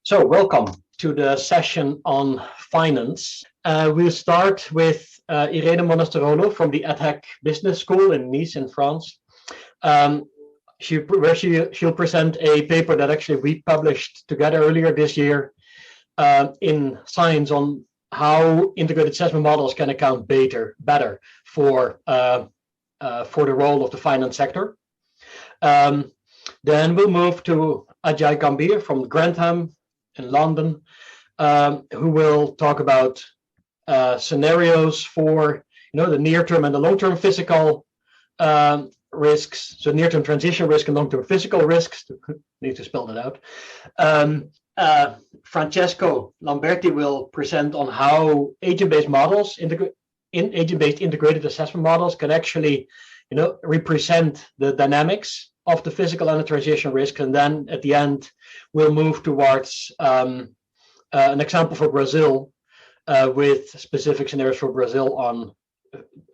So welcome to the session on finance. We'll start with Irene Monasterolo from the EDHEC Business School in Nice in France. She'll present a paper that actually we published together earlier this year in Science on how integrated assessment models can account better for the role of the finance sector. Then we'll move to Ajay GAMBHIR from Grantham in London, who will talk about scenarios for the near-term and the long-term physical risks. So near-term transition risk and long-term physical risks. Need to spell that out. Francesco Lamperti will present on how agent-based models, agent-based integrated assessment models, can actually, represent the dynamics of the physical and the transition risk. And then at the end, we'll move towards an example for Brazil with specific scenarios for Brazil on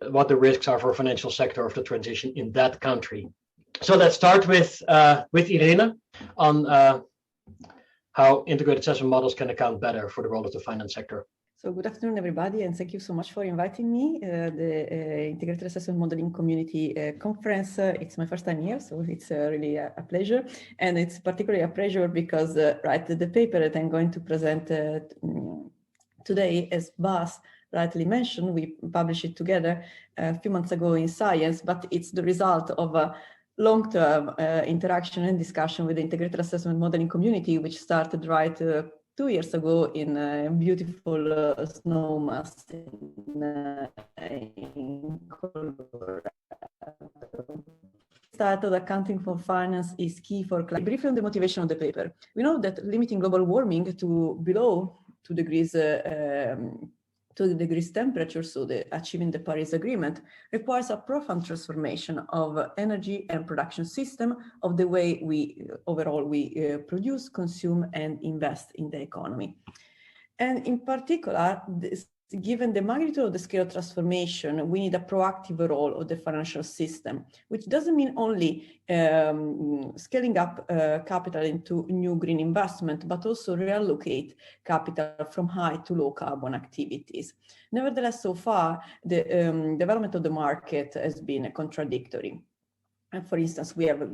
what the risks are for financial sector of the transition in that country. So let's start with Irene on how integrated assessment models can account better for the role of the finance sector. So good afternoon, everybody, and thank you so much for inviting me. The Integrated Assessment Modeling Community Conference, it's my first time here, so it's really a pleasure. And it's particularly a pleasure because the paper that I'm going to present today, as Bas rightly mentioned, we published it together a few months ago in Science, but it's the result of a long-term interaction and discussion with the Integrated Assessment Modeling Community, which started 2 years ago in a beautiful snowmass in Colorado. Started accounting for finance is key for climate. Briefly on the motivation of the paper. We know that limiting global warming to below 2 degrees temperature, so achieving the Paris Agreement, requires a profound transformation of energy and production system, of the way we produce, consume, and invest in the economy. And in particular, given the magnitude of the scale of transformation, we need a proactive role of the financial system, which doesn't mean only scaling up capital into new green investment, but also reallocate capital from high to low carbon activities. Nevertheless, so far, the development of the market has been contradictory. And for instance, we have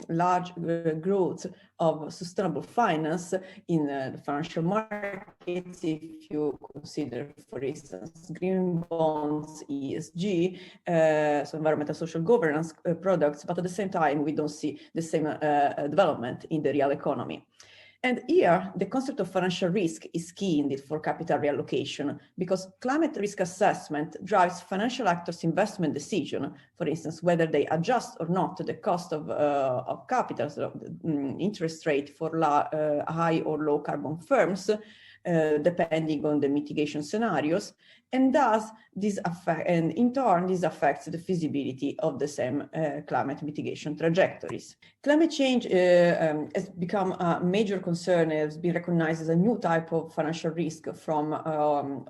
large growth of sustainable finance in the financial markets. If you consider, for instance, green bonds, ESG, so environmental social governance products, but at the same time, we don't see the same development in the real economy. And here, the concept of financial risk is key indeed for capital reallocation, because climate risk assessment drives financial actors' investment decision, for instance, whether they adjust or not the cost of capital, so interest rate for high or low carbon firms, depending on the mitigation scenarios, and thus in turn this affects the feasibility of the same climate mitigation trajectories. Climate change has become a major concern, has been recognized as a new type of financial risk from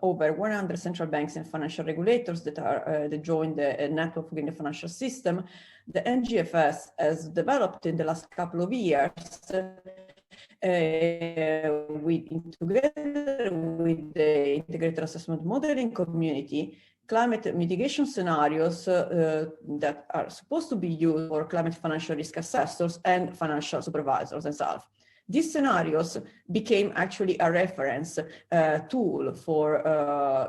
over 100 central banks and financial regulators that joined the network within the financial system. The NGFS has developed in the last couple of years together with the Integrated Assessment Modeling Community, climate mitigation scenarios that are supposed to be used for climate financial risk assessors and financial supervisors themselves. These scenarios became actually a reference tool for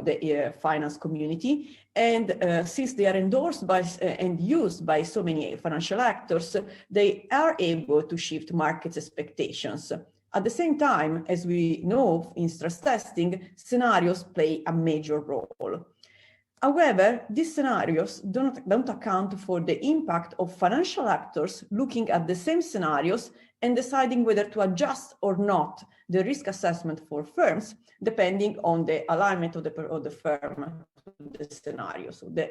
the finance community. And since they are endorsed by and used by so many financial actors, they are able to shift market expectations. At the same time, as we know in stress testing, scenarios play a major role. However, these scenarios don't account for the impact of financial actors looking at the same scenarios and deciding whether to adjust or not the risk assessment for firms, depending on the alignment of the firm to the scenario, so the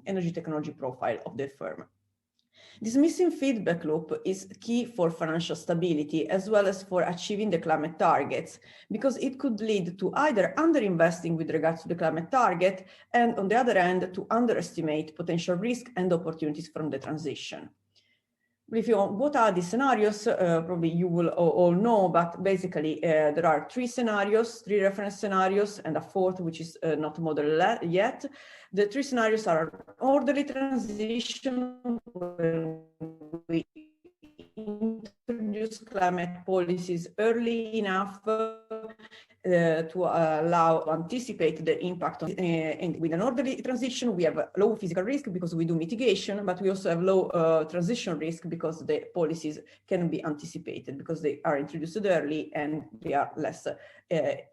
energy technology profile of the firm. This missing feedback loop is key for financial stability as well as for achieving the climate targets, because it could lead to either underinvesting with regards to the climate target and, on the other hand, to underestimate potential risk and opportunities from the transition. If you want, what are the scenarios? Probably you will all know, but basically there are three scenarios, three reference scenarios, and a fourth, which is not modeled yet. The three scenarios are orderly transition, where we introduce climate policies early enough to allow to anticipate the impact of, and with an orderly transition, we have low physical risk because we do mitigation, but we also have low transition risk because the policies can be anticipated because they are introduced early and they are less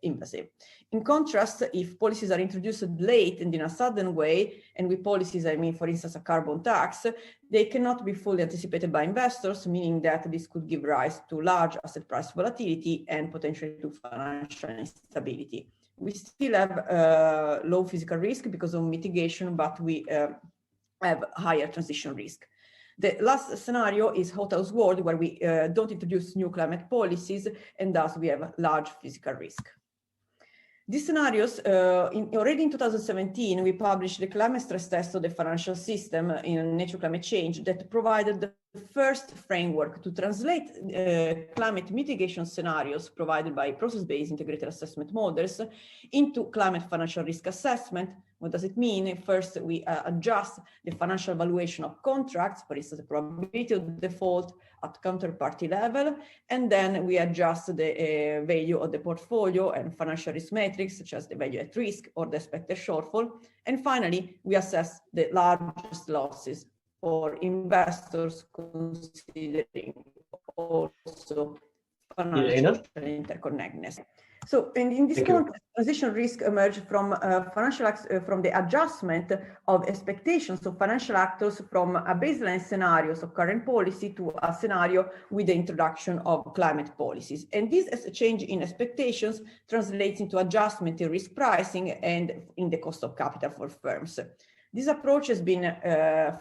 invasive. In contrast, if policies are introduced late and in a sudden way, and with policies, I mean, for instance, a carbon tax, they cannot be fully anticipated by investors, meaning that this could give rise to large asset price volatility and potentially to financial instability. We still have low physical risk because of mitigation, but we have higher transition risk. The last scenario is hothouse world, where we don't introduce new climate policies, and thus we have large physical risk. These scenarios, already in 2017, we published the climate stress test of the financial system in Nature Climate Change that provided the first framework to translate climate mitigation scenarios provided by process-based integrated assessment models into climate financial risk assessment. What does it mean? First, we adjust the financial valuation of contracts, for instance, the probability of default at counterparty level, and then we adjust the value of the portfolio and financial risk metrics, such as the value at risk or the expected shortfall. And finally, we assess the largest losses for investors, considering also financial interconnectedness. So, and in this context, transition risk emerged from from the adjustment of expectations of financial actors from a baseline scenarios of current policy to a scenario with the introduction of climate policies. And this change in expectations translates into adjustment in risk pricing and in the cost of capital for firms. This approach has been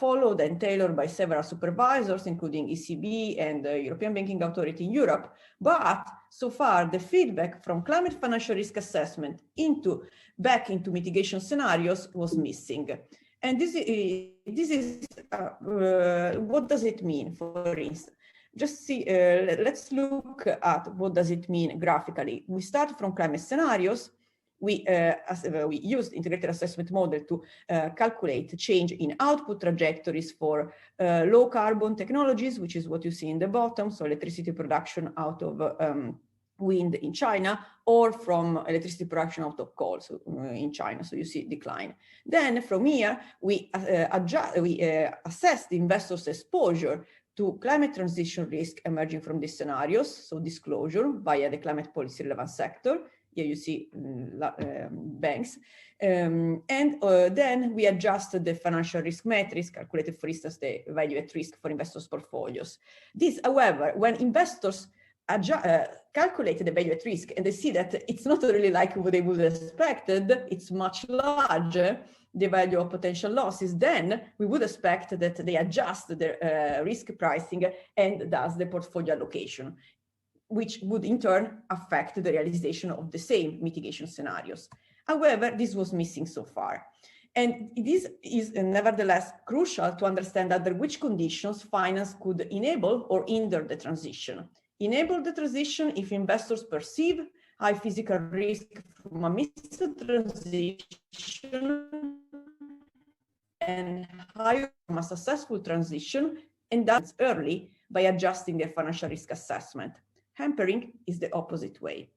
followed and tailored by several supervisors, including ECB and the European Banking Authority in Europe. But so far, the feedback from climate financial risk assessment back into mitigation scenarios was missing. And this is what does it mean, for instance? Just see, let's look at what does it mean graphically. We start from climate scenarios. We used integrated assessment model to calculate change in output trajectories for low carbon technologies, which is what you see in the bottom, so electricity production out of wind in China, or from electricity production out of coal in China, so you see decline. Then from here, we assess the investor's exposure to climate transition risk emerging from these scenarios, so disclosure via the climate policy relevant sector. Here you see banks. Then we adjust the financial risk metrics, calculated, for instance, the value at risk for investors' portfolios. This, however, when investors calculate the value at risk and they see that it's not really like what they would have expected, it's much larger, the value of potential losses, then we would expect that they adjust their risk pricing and thus the portfolio allocation, which would in turn affect the realization of the same mitigation scenarios. However, this was missing so far. And this is nevertheless crucial to understand under which conditions finance could enable or hinder the transition. Enable the transition if investors perceive high physical risk from a mixed transition and higher from a successful transition, and that's early by adjusting their financial risk assessment. Hampering is the opposite way.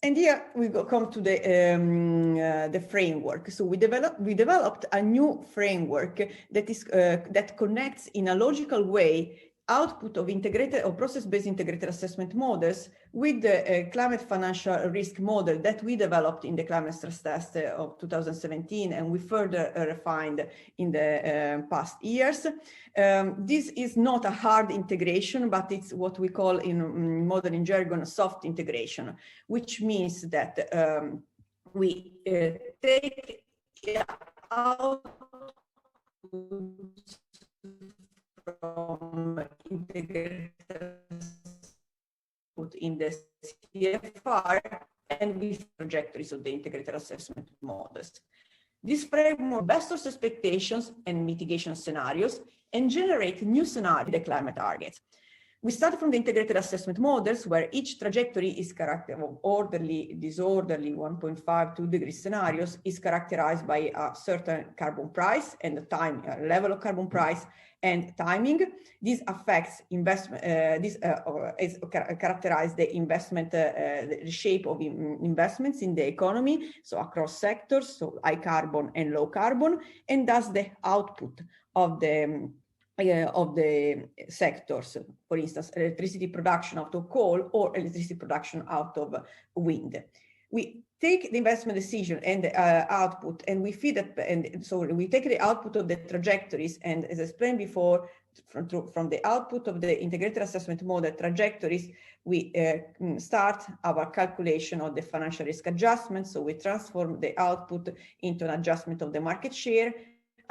And here we come to the framework. So we developed a new framework that connects in a logical way output of integrated or process-based integrated assessment models with the climate financial risk model that we developed in the climate stress test of 2017, and we further refined in the past years. This is not a hard integration, but it's what we call in modeling jargon soft integration, which means that we take out from integrated put in the CFR and with trajectories of the integrated assessment models. This framework investors' expectations and mitigation scenarios and generate new scenarios, the climate targets. We start from the integrated assessment models, where each trajectory is characterized of orderly, disorderly, 1.5, 2 degree scenarios is characterized by a certain carbon price and the time level of carbon price and timing. This affects investment, is characterized the investment, the shape of investments in the economy, so across sectors, so high carbon and low carbon, and thus the output of the sectors, for instance, electricity production out of coal or electricity production out of wind. We take the investment decision and the output, and we feed it, and so we take the output of the trajectories, and as I explained before, from the output of the integrated assessment model trajectories, we start our calculation of the financial risk adjustment. So we transform the output into an adjustment of the market share,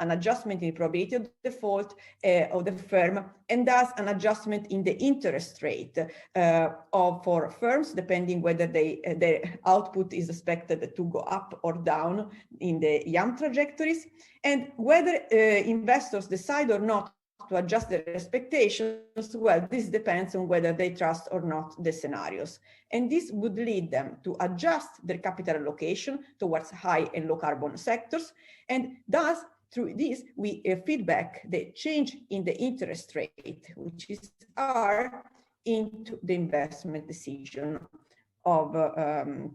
an adjustment in the probability of default of the firm, and thus an adjustment in the interest rate for firms, depending whether their output is expected to go up or down in the YAM trajectories, and whether investors decide or not to adjust their expectations. Well, this depends on whether they trust or not the scenarios. And this would lead them to adjust their capital allocation towards high and low carbon sectors, and thus through this, we feedback the change in the interest rate, which is R, into the investment decision of the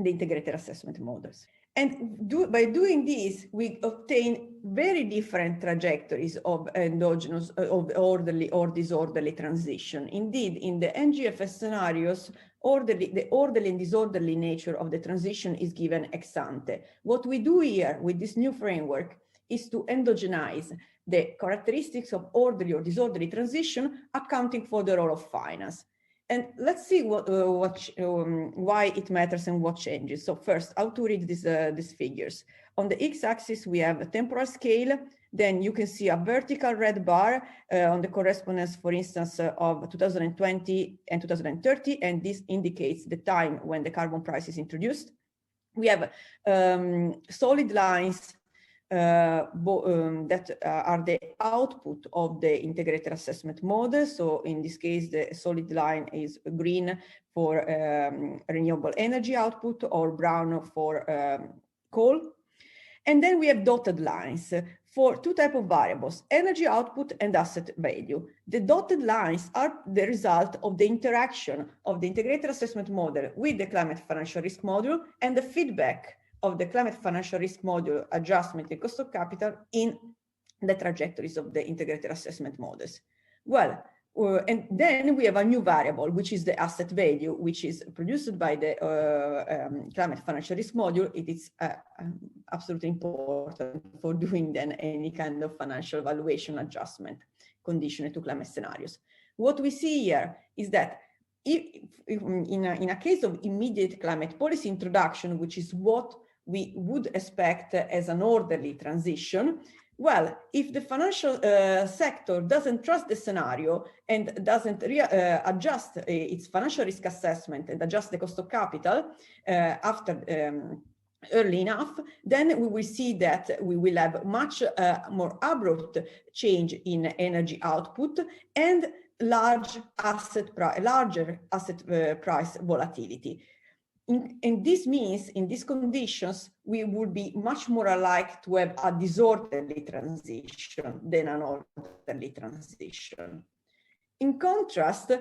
integrated assessment models. And by doing this, we obtain very different trajectories of endogenous, of orderly or disorderly transition. Indeed, in the NGFS scenarios, the orderly and disorderly nature of the transition is given ex ante. What we do here with this new framework is to endogenize the characteristics of orderly or disorderly transition, accounting for the role of finance. And let's see why it matters and what changes. So first, how to read these figures. On the x-axis, we have a temporal scale. Then you can see a vertical red bar on the correspondence, for instance, of 2020 and 2030, and this indicates the time when the carbon price is introduced. We have solid lines that are the output of the integrated assessment model. So in this case, the solid line is green for renewable energy output or brown for coal. And then we have dotted lines for two types of variables, energy output and asset value. The dotted lines are the result of the interaction of the integrated assessment model with the climate financial risk module and the feedback of the climate financial risk module adjustment and cost of capital in the trajectories of the integrated assessment models. Well, and then we have a new variable, which is the asset value, which is produced by the climate financial risk module. It is absolutely important for doing then any kind of financial valuation adjustment conditional to climate scenarios. What we see here is that in a case of immediate climate policy introduction, which is what we would expect as an orderly transition, well, if the financial sector doesn't trust the scenario and doesn't adjust its financial risk assessment and adjust the cost of capital after early enough, then we will see that we will have much more abrupt change in energy output and larger asset price volatility. And this means, in these conditions, we would be much more alike to have a disorderly transition than an orderly transition. In contrast,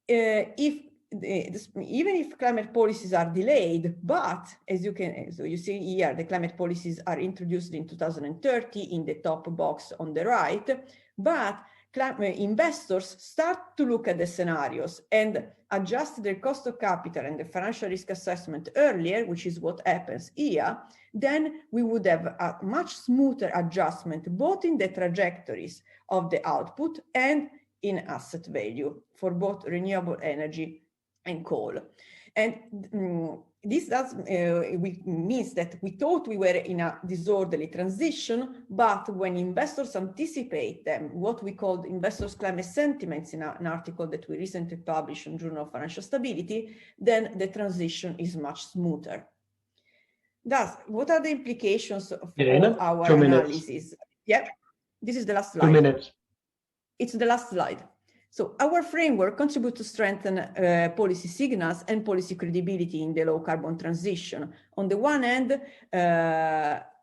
even if climate policies are delayed, but as you see here, the climate policies are introduced in 2030 in the top box on the right, but investors start to look at the scenarios and adjust their cost of capital and the financial risk assessment earlier, which is what happens here, then we would have a much smoother adjustment both in the trajectories of the output and in asset value for both renewable energy and coal. And this means that we thought we were in a disorderly transition, but when investors anticipate them, what we called investors' climate sentiments in an article that we recently published in Journal of Financial Stability, then the transition is much smoother. Thus, what are the implications of Irene, our 2 minutes. analysis? Yeah, this is the last slide. 2 minutes. It's the last slide. So our framework contributes to strengthen policy signals and policy credibility in the low carbon transition. On the one hand,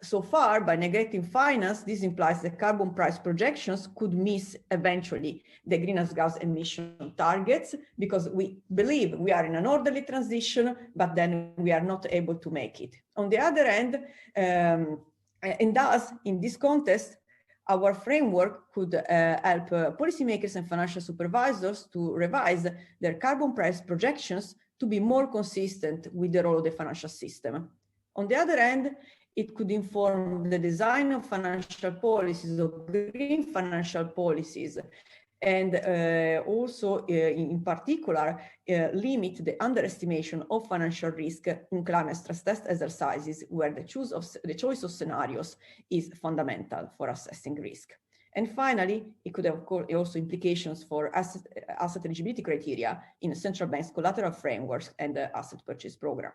so far, by neglecting finance, this implies that carbon price projections could miss eventually the greenhouse gas emission targets, because we believe we are in an orderly transition, but then we are not able to make it. On the other hand, and thus, in this context, our framework could help policymakers and financial supervisors to revise their carbon price projections to be more consistent with the role of the financial system. On the other hand, it could inform the design of financial policies, of green financial policies, and also in particular limit the underestimation of financial risk in climate stress test exercises, where the choice of scenarios is fundamental for assessing risk. And finally, it could have, of course, also implications for asset eligibility criteria in central banks' collateral frameworks and the asset purchase program.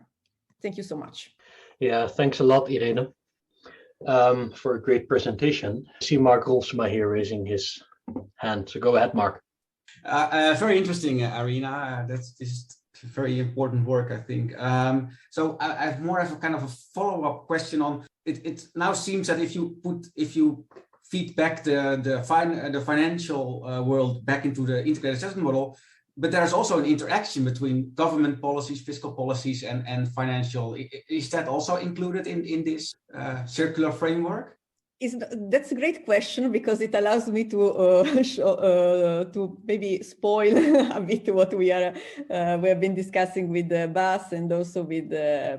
Thank you so much. Yeah, thanks a lot, Irene, for a great presentation. I see Mark Rolfsma here raising his hand. So go ahead, Mark. Very interesting, Irene. This is very important work, I think. So I have more of a kind of a follow-up question on it. It now seems that if you feed back the financial world back into the integrated assessment model, but there's also an interaction between government policies, fiscal policies, and financial. Is that also included in this circular framework? That's a great question, because it allows me to maybe spoil a bit what we have been discussing with Bas and also with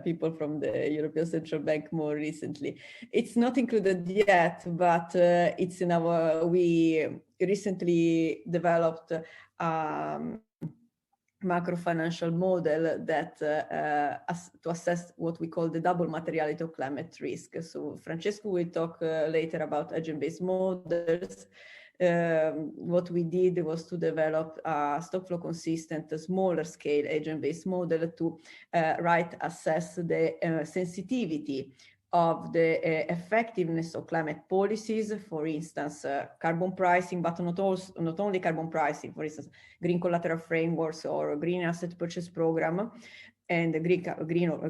people from the European Central Bank more recently. It's not included yet, but it's in we recently developed macro financial model that to assess what we call the double materiality of climate risk. So Francesco will talk later about agent-based models. What we did was to develop a stock flow consistent, smaller scale agent-based model to assess the sensitivity of the effectiveness of climate policies, for instance, carbon pricing, but not only carbon pricing, for instance, green collateral frameworks or green asset purchase program, and the green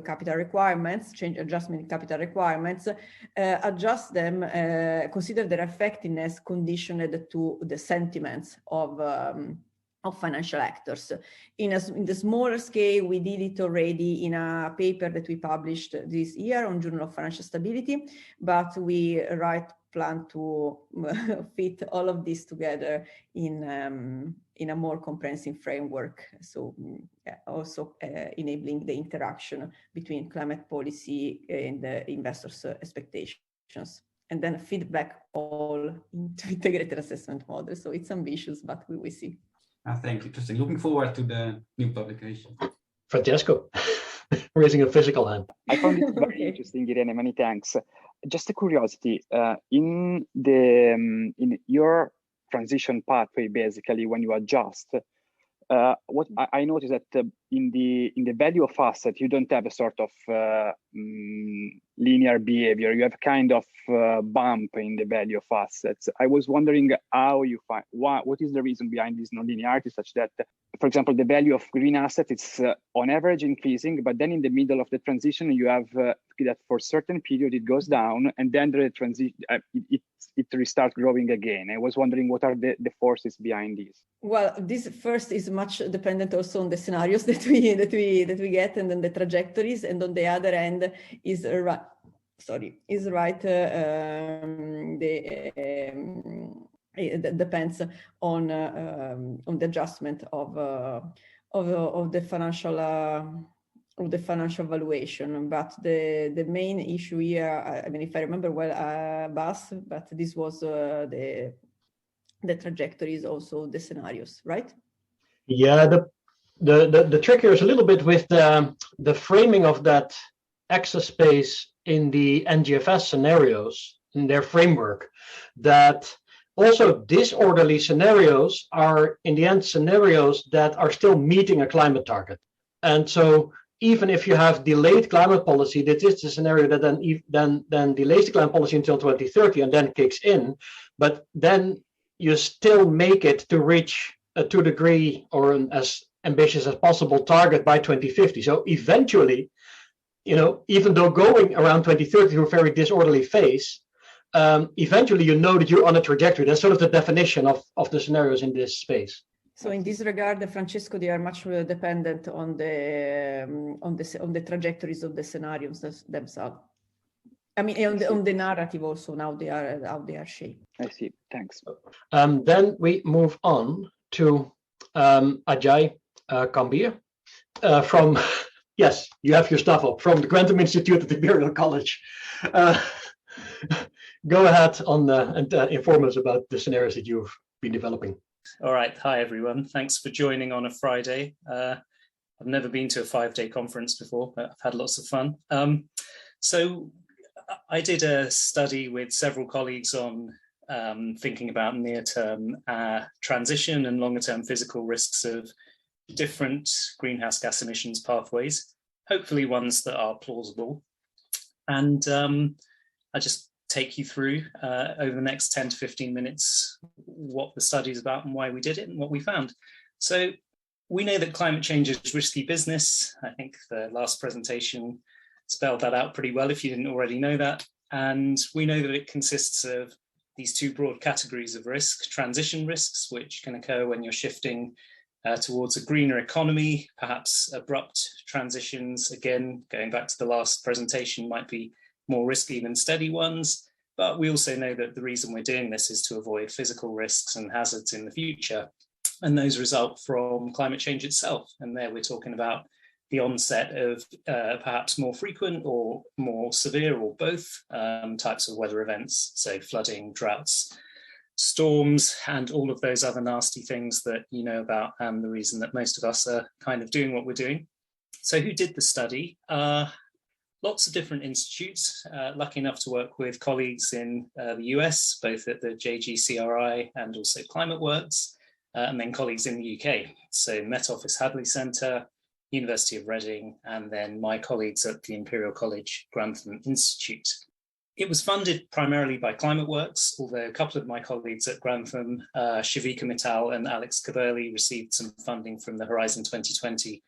capital requirements, change adjustment capital requirements, adjust them, consider their effectiveness conditioned to the sentiments of financial actors. In the smaller scale, we did it already in a paper that we published this year on Journal of Financial Stability, but we plan to fit all of this together in a more comprehensive framework. So also enabling the interaction between climate policy and the investors' expectations, and then feedback all into integrated assessment model. So it's ambitious, but we will see. Thank you. Interesting. Looking forward to the new publication. Francesco, raising a physical hand. I found it very interesting, Irene. Many thanks. Just a curiosity. In your transition pathway, basically, when you adjust, what I noticed that in the value of asset, you don't have a sort of linear behavior. You have kind of bump in the value of assets. I was wondering how you find what is the reason behind this non-linearity, such that, for example, the value of green asset is on average increasing, but then in the middle of the transition, you have that for a certain period it goes down, and then the transition it restarts growing again. I was wondering what are the forces behind this. Well, this first is much dependent also on the scenarios that we get, and then the trajectories, and on the other end is it depends on the adjustment of the financial valuation. But the main issue here, I mean, if I remember well, Bas, but this was the trajectory is also the scenarios, right? Yeah, the trick here is a little bit with the framing of that access space in the NGFS scenarios, in their framework, that also disorderly scenarios are in the end scenarios that are still meeting a climate target. And so even if you have delayed climate policy, that is the scenario that then delays the climate policy until 2030 and then kicks in. But then you still make it to reach a 2 degree or an as ambitious as possible target by 2050. So eventually, even though going around 2030 through a very disorderly phase, eventually that you're on a trajectory. That's sort of the definition of the scenarios in this space. So in this regard, Francesco, they are much more dependent on the trajectories of the scenarios themselves. I mean, on the narrative also, now how they are shaped. I see. Thanks. Then we move on to Ajay GAMBHIR from, yes, you have your stuff up, from the Grantham Institute at the Imperial College. Go ahead and inform us about the scenarios that you've been developing. All right. Hi, everyone. Thanks for joining on a Friday. I've never been to a 5-day conference before, but I've had lots of fun. So I did a study with several colleagues on thinking about near-term transition and longer-term physical risks of different greenhouse gas emissions pathways, hopefully ones that are plausible. And I just take you through over the next 10 to 15 minutes what the study is about and why we did it and what we found. So we know that climate change is risky business. I think the last presentation spelled that out pretty well if you didn't already know that. And we know that it consists of these two broad categories of risk: transition risks, which can occur when you're shifting towards a greener economy, perhaps abrupt transitions, again, going back to the last presentation, might be more risky than steady ones. But we also know that the reason we're doing this is to avoid physical risks and hazards in the future. And those result from climate change itself. And there we're talking about the onset of perhaps more frequent or more severe or both types of weather events. So flooding, droughts, storms, and all of those other nasty things that you know about, and the reason that most of us are kind of doing what we're doing. So who did the study? Lots of different institutes, lucky enough to work with colleagues in the US, both at the JGCRI and also ClimateWorks, and then colleagues in the UK. So Met Office Hadley Centre, University of Reading, and then my colleagues at the Imperial College Grantham Institute. It was funded primarily by ClimateWorks, although a couple of my colleagues at Grantham, Shavika Mittal and Alex Kaberli, received some funding from the Horizon 2020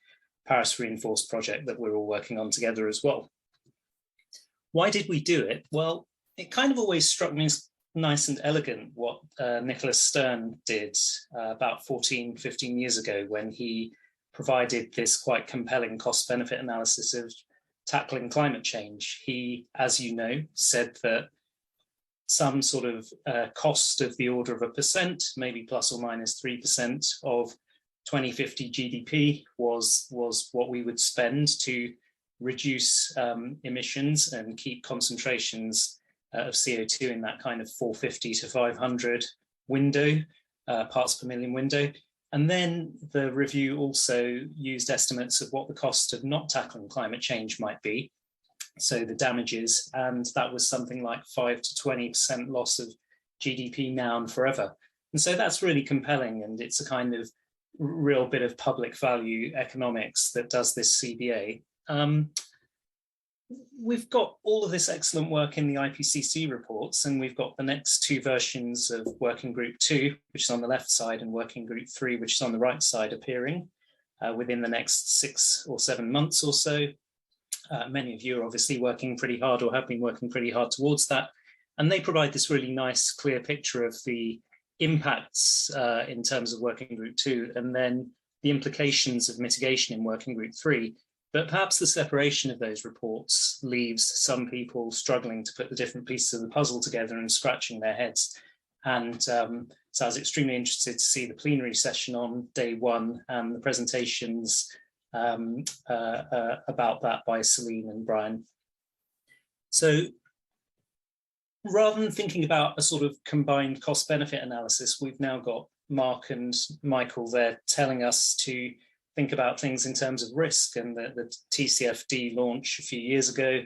Paris Reinforced project that we're all working on together as well. Why did we do it? Well, it kind of always struck me as nice and elegant what Nicholas Stern did about 14, 15 years ago when he provided this quite compelling cost-benefit analysis of tackling climate change. He, as you know, said that some sort of cost of the order of 1%, maybe plus or minus 3% of 2050 GDP was what we would spend to reduce emissions and keep concentrations of CO2 in that kind of 450 to 500 window, parts per million window. And then the review also used estimates of what the cost of not tackling climate change might be, so the damages, and that was something like 5 to 20% loss of GDP now and forever. And so that's really compelling, and it's a kind of real bit of public value economics that does this CBA. We've got all of this excellent work in the IPCC reports, and we've got the next two versions of Working Group 2, which is on the left side, and Working Group 3, which is on the right side, appearing within the next 6 or 7 months or so. Many of you are obviously working pretty hard or have been working pretty hard towards that. And they provide this really nice, clear picture of the impacts in terms of Working Group 2, and then the implications of mitigation in Working Group 3. But perhaps the separation of those reports leaves some people struggling to put the different pieces of the puzzle together and scratching their heads. And so I was extremely interested to see the plenary session on day one and the presentations about that by Celine and Brian. So rather than thinking about a sort of combined cost-benefit analysis, we've now got Mark and Michael there telling us to think about things in terms of risk, and the TCFD launch a few years ago,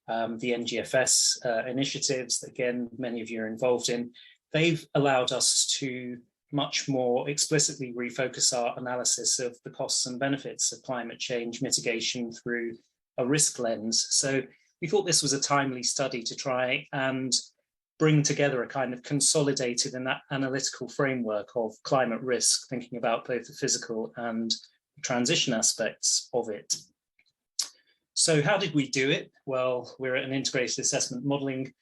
the NGFS initiatives that, again, many of you are involved in, they've allowed us to much more explicitly refocus our analysis of the costs and benefits of climate change mitigation through a risk lens. So we thought this was a timely study to try and bring together a kind of consolidated and analytical framework of climate risk, thinking about both the physical and transition aspects of it. So how did we do it? Well, we're at an integrated assessment modeling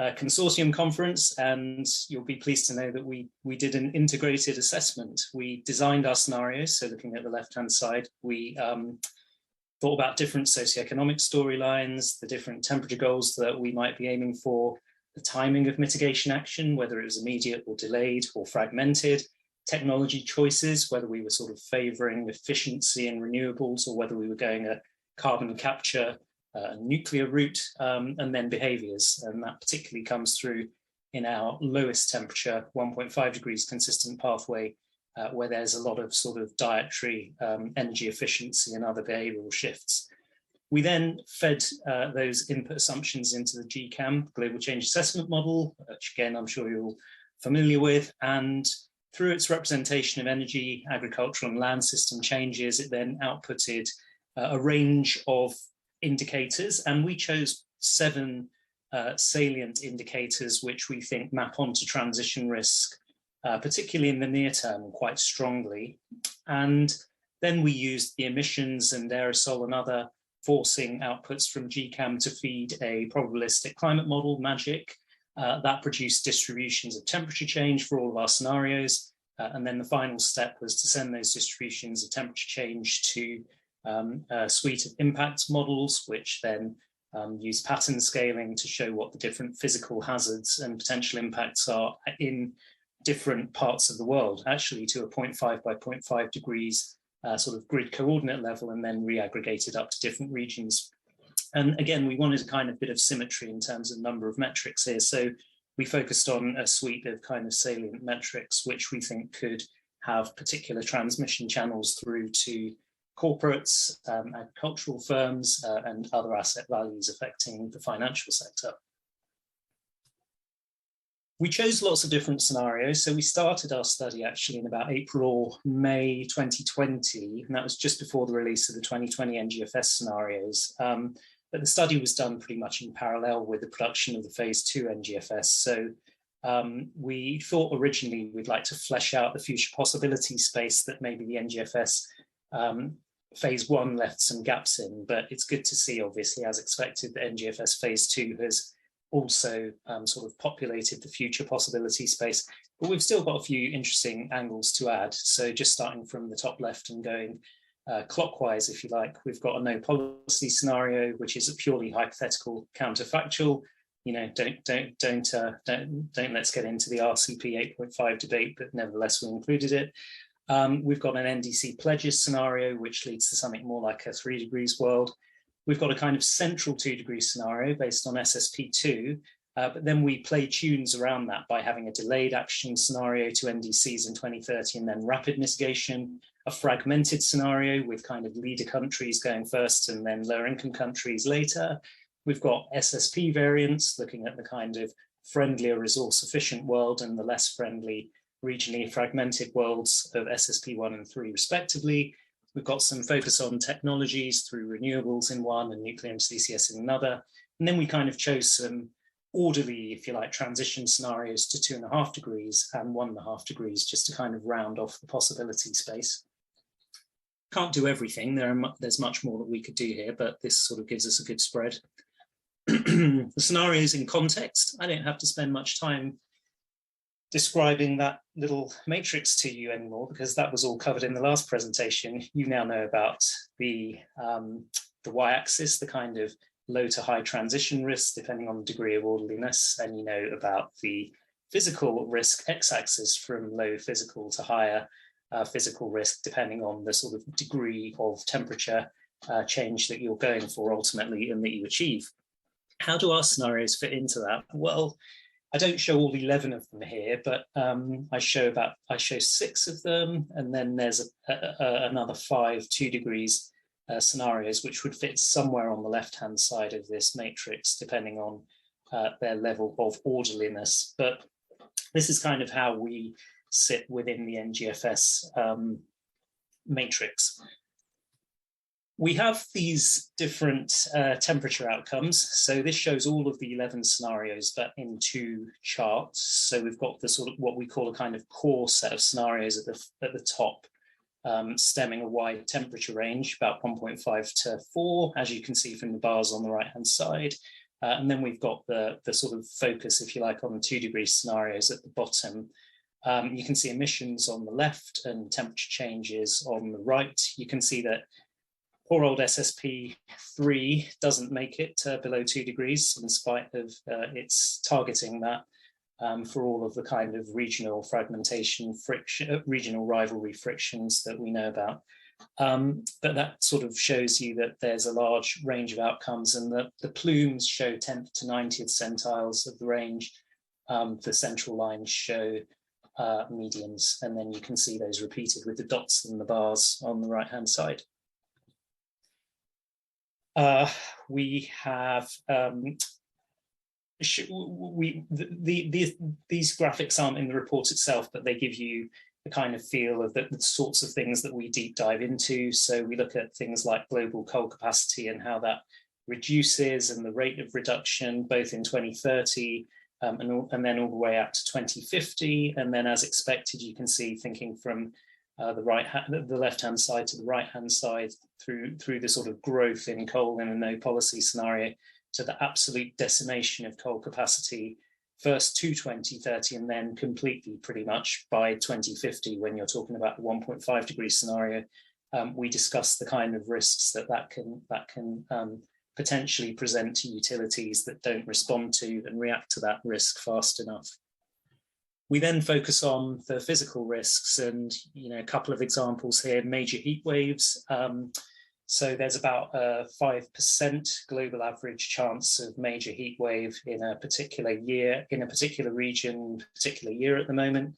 consortium conference, and you'll be pleased to know that we did an integrated assessment. We designed our scenarios, so looking at the left-hand side, we thought about different socioeconomic storylines, the different temperature goals that we might be aiming for, the timing of mitigation action, whether it was immediate or delayed or fragmented, technology choices, whether we were sort of favoring efficiency and renewables or whether we were going a carbon capture nuclear route, and then behaviors. And that particularly comes through in our lowest temperature, 1.5 degrees consistent pathway, where there's a lot of sort of dietary, energy efficiency and other behavioral shifts. We then fed those input assumptions into the GCAM, Global Change Assessment Model, which again, I'm sure you're all familiar with. And through its representation of energy, agricultural and land system changes, it then outputted a range of indicators, and we chose 7 salient indicators which we think map onto transition risk, particularly in the near term, quite strongly. And then we used the emissions and aerosol and other forcing outputs from GCAM to feed a probabilistic climate model, MAGIC, that produced distributions of temperature change for all of our scenarios. And then the final step was to send those distributions of temperature change to a suite of impact models, which then use pattern scaling to show what the different physical hazards and potential impacts are in different parts of the world, actually to a 0.5 by 0.5 degrees sort of grid coordinate level, and then re-aggregated up to different regions. And again, we wanted a kind of bit of symmetry in terms of number of metrics here. So we focused on a suite of kind of salient metrics, which we think could have particular transmission channels through to corporates, agricultural firms, and other asset values affecting the financial sector. We chose lots of different scenarios. So we started our study actually in about April or May 2020, and that was just before the release of the 2020 NGFS scenarios. But the study was done pretty much in parallel with the production of the phase 2 NGFS. So we thought originally we'd like to flesh out the future possibility space that maybe the NGFS phase 1 left some gaps in, but it's good to see, obviously, as expected, that NGFS phase 2 has also sort of populated the future possibility space, but we've still got a few interesting angles to add. So just starting from the top left and going clockwise, if you like, we've got a no policy scenario, which is a purely hypothetical counterfactual. You know, don't let's get into the RCP 8.5 debate, but nevertheless we included it. We've got an NDC pledges scenario, which leads to something more like a 3 degrees world. We've got a kind of central 2 degree scenario based on SSP2, but then we play tunes around that by having a delayed action scenario to NDCs in 2030 and then rapid mitigation, a fragmented scenario with kind of leader countries going first and then lower income countries later. We've got SSP variants looking at the kind of friendlier resource efficient world and the less friendly regionally fragmented worlds of SSP1 and 3 respectively. We've got some focus on technologies through renewables in one and nuclear and CCS in another. And then we kind of chose some orderly, if you like, transition scenarios to 2.5 degrees and 1.5 degrees, just to kind of round off the possibility space. Can't do everything. There's much more that we could do here, but this sort of gives us a good spread. The scenarios in context, I don't have to spend much time describing that little matrix to you anymore, because that was all covered in the last presentation. You now know about the y-axis, the kind of low to high transition risk, depending on the degree of orderliness, and you know about the physical risk x-axis from low physical to higher physical risk, depending on the sort of degree of temperature change that you're going for ultimately and that you achieve. How do our scenarios fit into that? Well, I don't show all 11 of them here, but I show 6 of them, and then there's another 5 2 degrees scenarios, which would fit somewhere on the left-hand side of this matrix, depending on their level of orderliness. But this is kind of how we sit within the NGFS matrix. We have these different temperature outcomes. So this shows all of the 11 scenarios, but in 2 charts. So we've got the sort of what we call a kind of core set of scenarios at the top, stemming a wide temperature range, about 1.5 to 4, as you can see from the bars on the right-hand side. And then we've got the sort of focus, if you like, on the 2-degree scenarios at the bottom. You can see emissions on the left and temperature changes on the right. You can see that poor old SSP3 doesn't make it below 2 degrees in spite of its targeting that for all of the kind of regional fragmentation, friction, regional rivalry frictions that we know about. But that sort of shows you that there's a large range of outcomes, and the plumes show 10th to 90th centiles of the range. The central lines show medians, and then you can see those repeated with the dots and the bars on the right-hand side. We have these graphics aren't in the report itself, but they give you a kind of feel of the sorts of things that we deep dive into. So we look at things like global coal capacity and how that reduces, and the rate of reduction both in 2030 and then all the way out to 2050. And then, as expected, you can see, thinking from the left-hand side to the right-hand side, through the sort of growth in coal in a no policy scenario to the absolute decimation of coal capacity, first to 2030 and then completely pretty much by 2050 when you're talking about the 1.5 degree scenario. We discussed the kind of risks that can potentially present to utilities that don't respond to and react to that risk fast enough. We then focus on the physical risks, and a couple of examples here: major heat waves. So there's about a 5% global average chance of major heat wave in a particular year, in a particular region, particular year at the moment.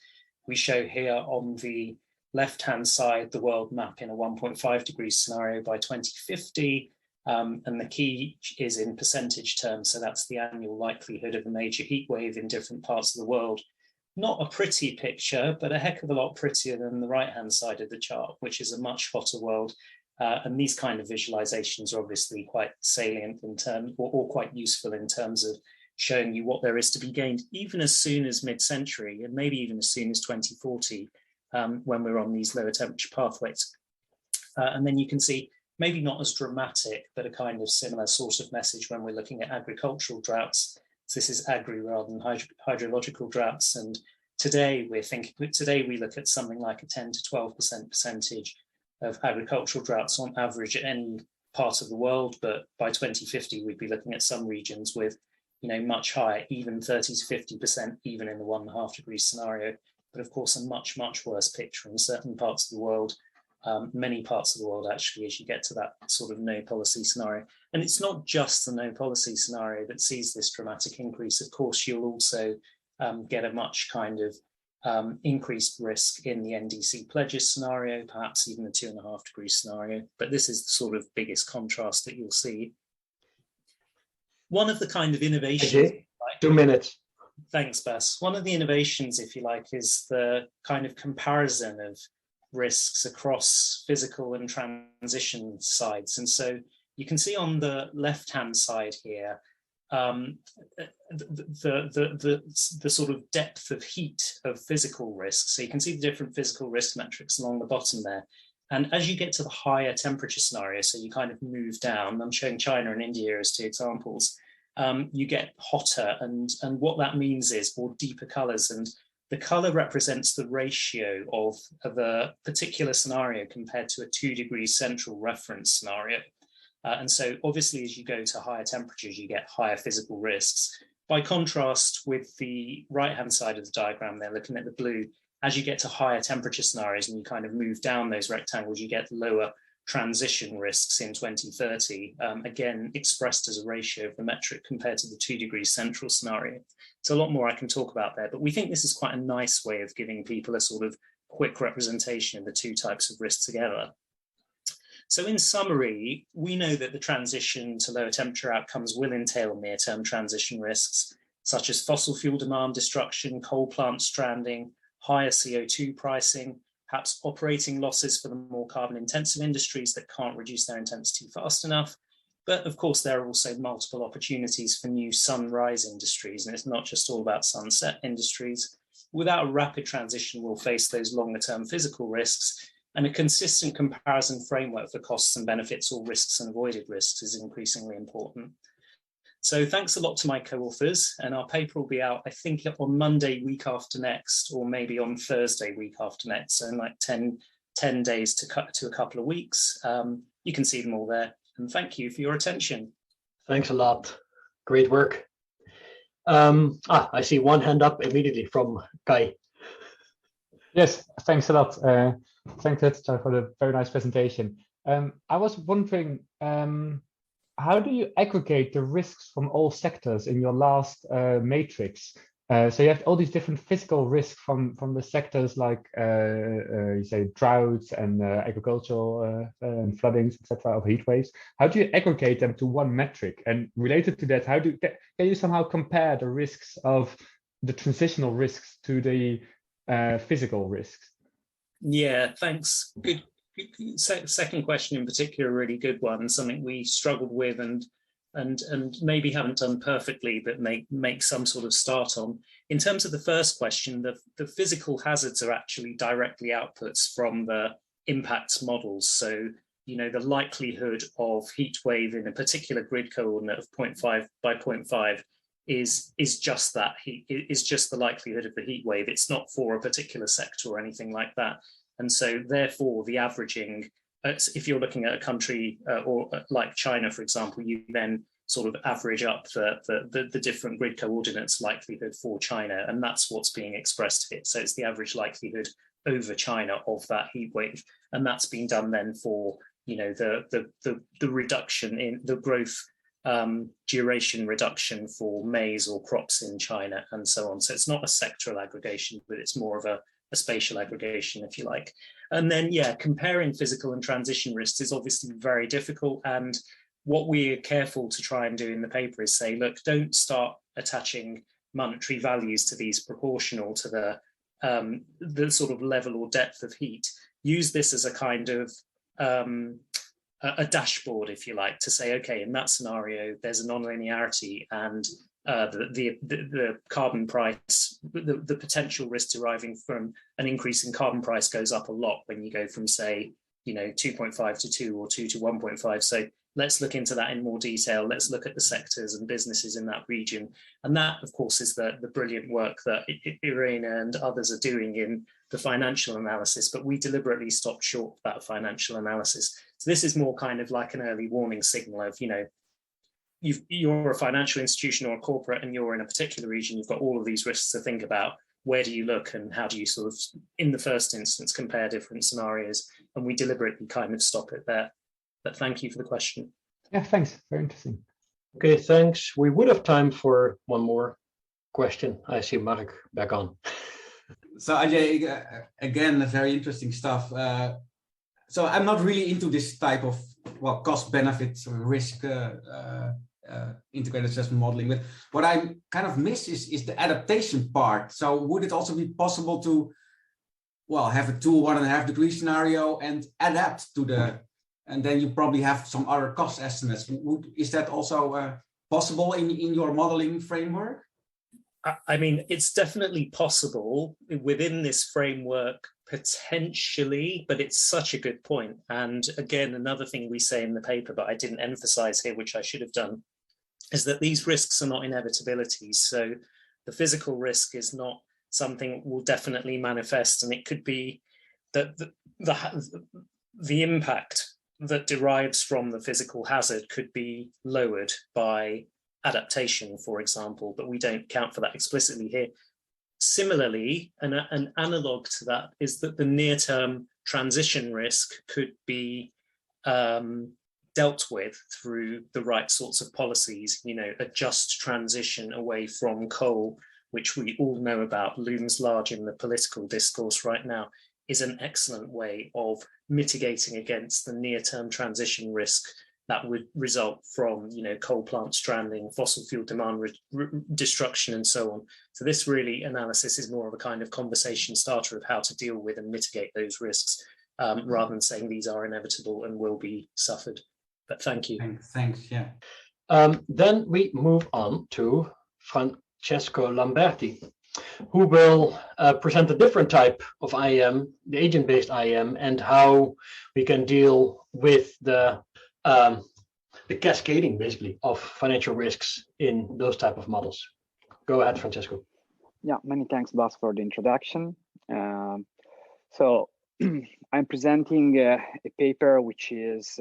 We show here on the left-hand side the world map in a 1.5 degree scenario by 2050. And the key is in percentage terms, so that's the annual likelihood of a major heat wave in different parts of the world. Not a pretty picture, but a heck of a lot prettier than the right-hand side of the chart, which is a much hotter world. And these kind of visualizations are obviously quite salient in terms, or quite useful in terms of showing you what there is to be gained, even as soon as mid-century, and maybe even as soon as 2040, when we're on these lower temperature pathways. And then you can see, maybe not as dramatic, but a kind of similar sort of message when we're looking at agricultural droughts. So this is agri rather than hydrological droughts. And today we look at something like a 10 to 12% percentage of agricultural droughts on average at any part of the world. But by 2050, we'd be looking at some regions with, much higher, even 30 to 50%, even in the 1.5 degree scenario. But of course, a much, much worse picture in certain parts of the world. Many parts of the world, actually, as you get to that sort of no policy scenario. And it's not just the no policy scenario that sees this dramatic increase. Of course, you'll also get a much kind of increased risk in the NDC pledges scenario, perhaps even the 2.5 degree scenario. But this is the sort of biggest contrast that you'll see. One of the kind of innovations— Ajay, 2 minutes. Thanks, Bas. One of the innovations, if you like, is the kind of comparison of risks across physical and transition sides. And so you can see on the left-hand side here, the sort of depth of heat of physical risks. So you can see the different physical risk metrics along the bottom there. And as you get to the higher temperature scenario, so you kind of move down, I'm showing China and India as 2 examples, you get hotter, and what that means is more deeper colors, and the color represents the ratio of a particular scenario compared to a 2 degree central reference scenario. And so obviously, as you go to higher temperatures, you get higher physical risks. By contrast with the right-hand side of the diagram, they're looking at the blue. As you get to higher temperature scenarios and you kind of move down those rectangles, you get lower transition risks in 2030, again, expressed as a ratio of the metric compared to the 2 degree central scenario. So a lot more I can talk about there, but we think this is quite a nice way of giving people a sort of quick representation of the 2 types of risk together. So in summary, we know that the transition to lower temperature outcomes will entail near-term transition risks, such as fossil fuel demand destruction, coal plant stranding, higher CO2 pricing, perhaps operating losses for the more carbon intensive industries that can't reduce their intensity fast enough. But of course, there are also multiple opportunities for new sunrise industries, and it's not just all about sunset industries. Without a rapid transition, we'll face those longer term physical risks, and a consistent comparison framework for costs and benefits, or risks and avoided risks, is increasingly important. So thanks a lot to my co-authors, and our paper will be out, I think, on Monday week after next, or maybe on Thursday week after next, so in like 10 days to cut to a couple of weeks. You can see them all there, and thank you for your attention. Thanks a lot. Great work. I see one hand up immediately from Kai. Yes, thanks a lot. Thanks Ajay, for the very nice presentation. I was wondering, how do you aggregate the risks from all sectors in your last matrix? So you have all these different physical risks from the sectors like you say droughts and agricultural and floodings, etc., of heat waves. How do you aggregate them to one metric? And related to that, can you somehow compare the risks of the transitional risks to the physical risks? Yeah, thanks. Good. Second question in particular, a really good one, something we struggled with and maybe haven't done perfectly, but make some sort of start on. In terms of the first question, the physical hazards are actually directly outputs from the impacts models. So, you know, the likelihood of heat wave in a particular grid coordinate of 0.5 by 0.5 is just that. Is just the likelihood of the heat wave. It's not for a particular sector or anything like that. And so therefore the averaging, if you're looking at a country or like China, for example, you then sort of average up the different grid coordinates likelihood for China, and that's what's being expressed here. So it's the average likelihood over China of that heat wave, and that's being done then for, you know, the reduction in the growth duration reduction for maize or crops in China and so on. So it's not a sectoral aggregation, but it's more of a spatial aggregation, if you like. And then, yeah, comparing physical and transition risks is obviously very difficult. And what we're careful to try and do in the paper is say, look, don't start attaching monetary values to these proportional to the sort of level or depth of heat. Use this as a kind of a dashboard, if you like, to say, okay, in that scenario, there's a nonlinearity, and the carbon price, the potential risk deriving from an increase in carbon price goes up a lot when you go from, say, you know, 2.5 to 2 or 2 to 1.5. So let's look into that in more detail. Let's look at the sectors and businesses in that region. And that, of course, is the brilliant work that Irene and others are doing in the financial analysis, but we deliberately stopped short of that financial analysis. So this is more kind of like an early warning signal of, you know, you're a financial institution or a corporate and you're in a particular region, you've got all of these risks to think about. Where do you look and how do you sort of, in the first instance, compare different scenarios? And we deliberately kind of stop it there. But thank you for the question. Yeah, thanks. Very interesting. Okay, thanks. We would have time for one more question. I see Mark back on. So Ajay, again, very interesting stuff. So I'm not really into this type of, well, cost benefits or risk integrated assessment modeling, but what I kind of miss is the adaptation part. So would it also be possible to, well, have a 2 1.5 degree scenario and adapt to the, and then you probably have some other cost estimates. Is that also possible in your modeling framework? I mean, it's definitely possible within this framework, potentially, but it's such a good point. And again, another thing we say in the paper, but I didn't emphasize here, which I should have done, is that these risks are not inevitabilities. So the physical risk is not something that will definitely manifest, and it could be that the impact that derives from the physical hazard could be lowered by adaptation, for example, but we don't count for that explicitly here. Similarly, an analog to that is that the near-term transition risk could be dealt with through the right sorts of policies, you know, a just transition away from coal, which we all know about, looms large in the political discourse right now, is an excellent way of mitigating against the near-term transition risk that would result from, coal plant stranding, fossil fuel demand destruction, and so on. So this really analysis is more of a kind of conversation starter of how to deal with and mitigate those risks, rather than saying these are inevitable and will be suffered. But thank you. Thanks. Yeah. Then we move on to Francesco Lamberti, who will present a different type of IAM, the agent-based IAM, and how we can deal with the cascading, basically, of financial risks in those type of models. Go ahead, Francesco. Yeah, many thanks, Bas, for the introduction. So I'm presenting a paper which is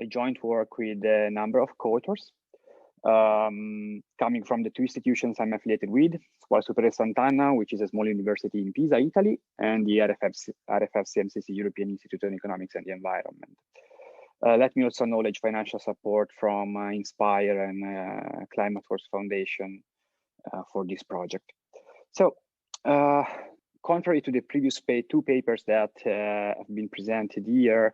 a joint work with a number of co-authors, coming from the two institutions I'm affiliated with, Scuola Superiore Sant'Anna, which is a small university in Pisa, Italy, and the RFF-CMCC, European Institute on Economics and the Environment. Let me also acknowledge financial support from Inspire and Climate Force Foundation for this project. So, contrary to the previous two papers that have been presented here,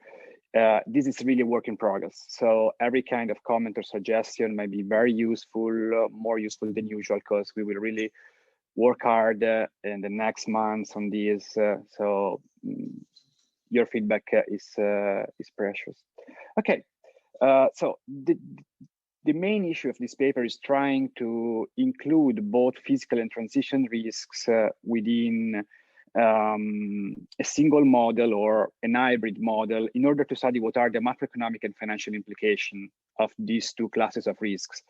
this is really a work in progress. So every kind of comment or suggestion might be very useful, more useful than usual, because we will really work hard in the next months on this. So your feedback is precious. Okay, so the main issue of this paper is trying to include both physical and transition risks within a single model or an hybrid model in order to study what are the macroeconomic and financial implications of these two classes of risks.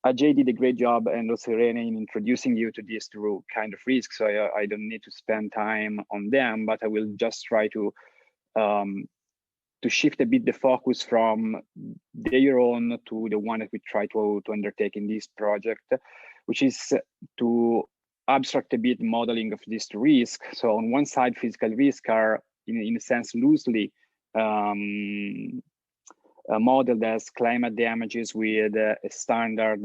Ajay did a great job, and also Irene, in introducing you to these two kind of risks, so I don't need to spend time on them, but I will just try to shift a bit the focus from their own to the one that we try to undertake in this project, which is to abstract a bit modeling of this risk. So on one side, physical risk are in a sense loosely modeled as climate damages with a standard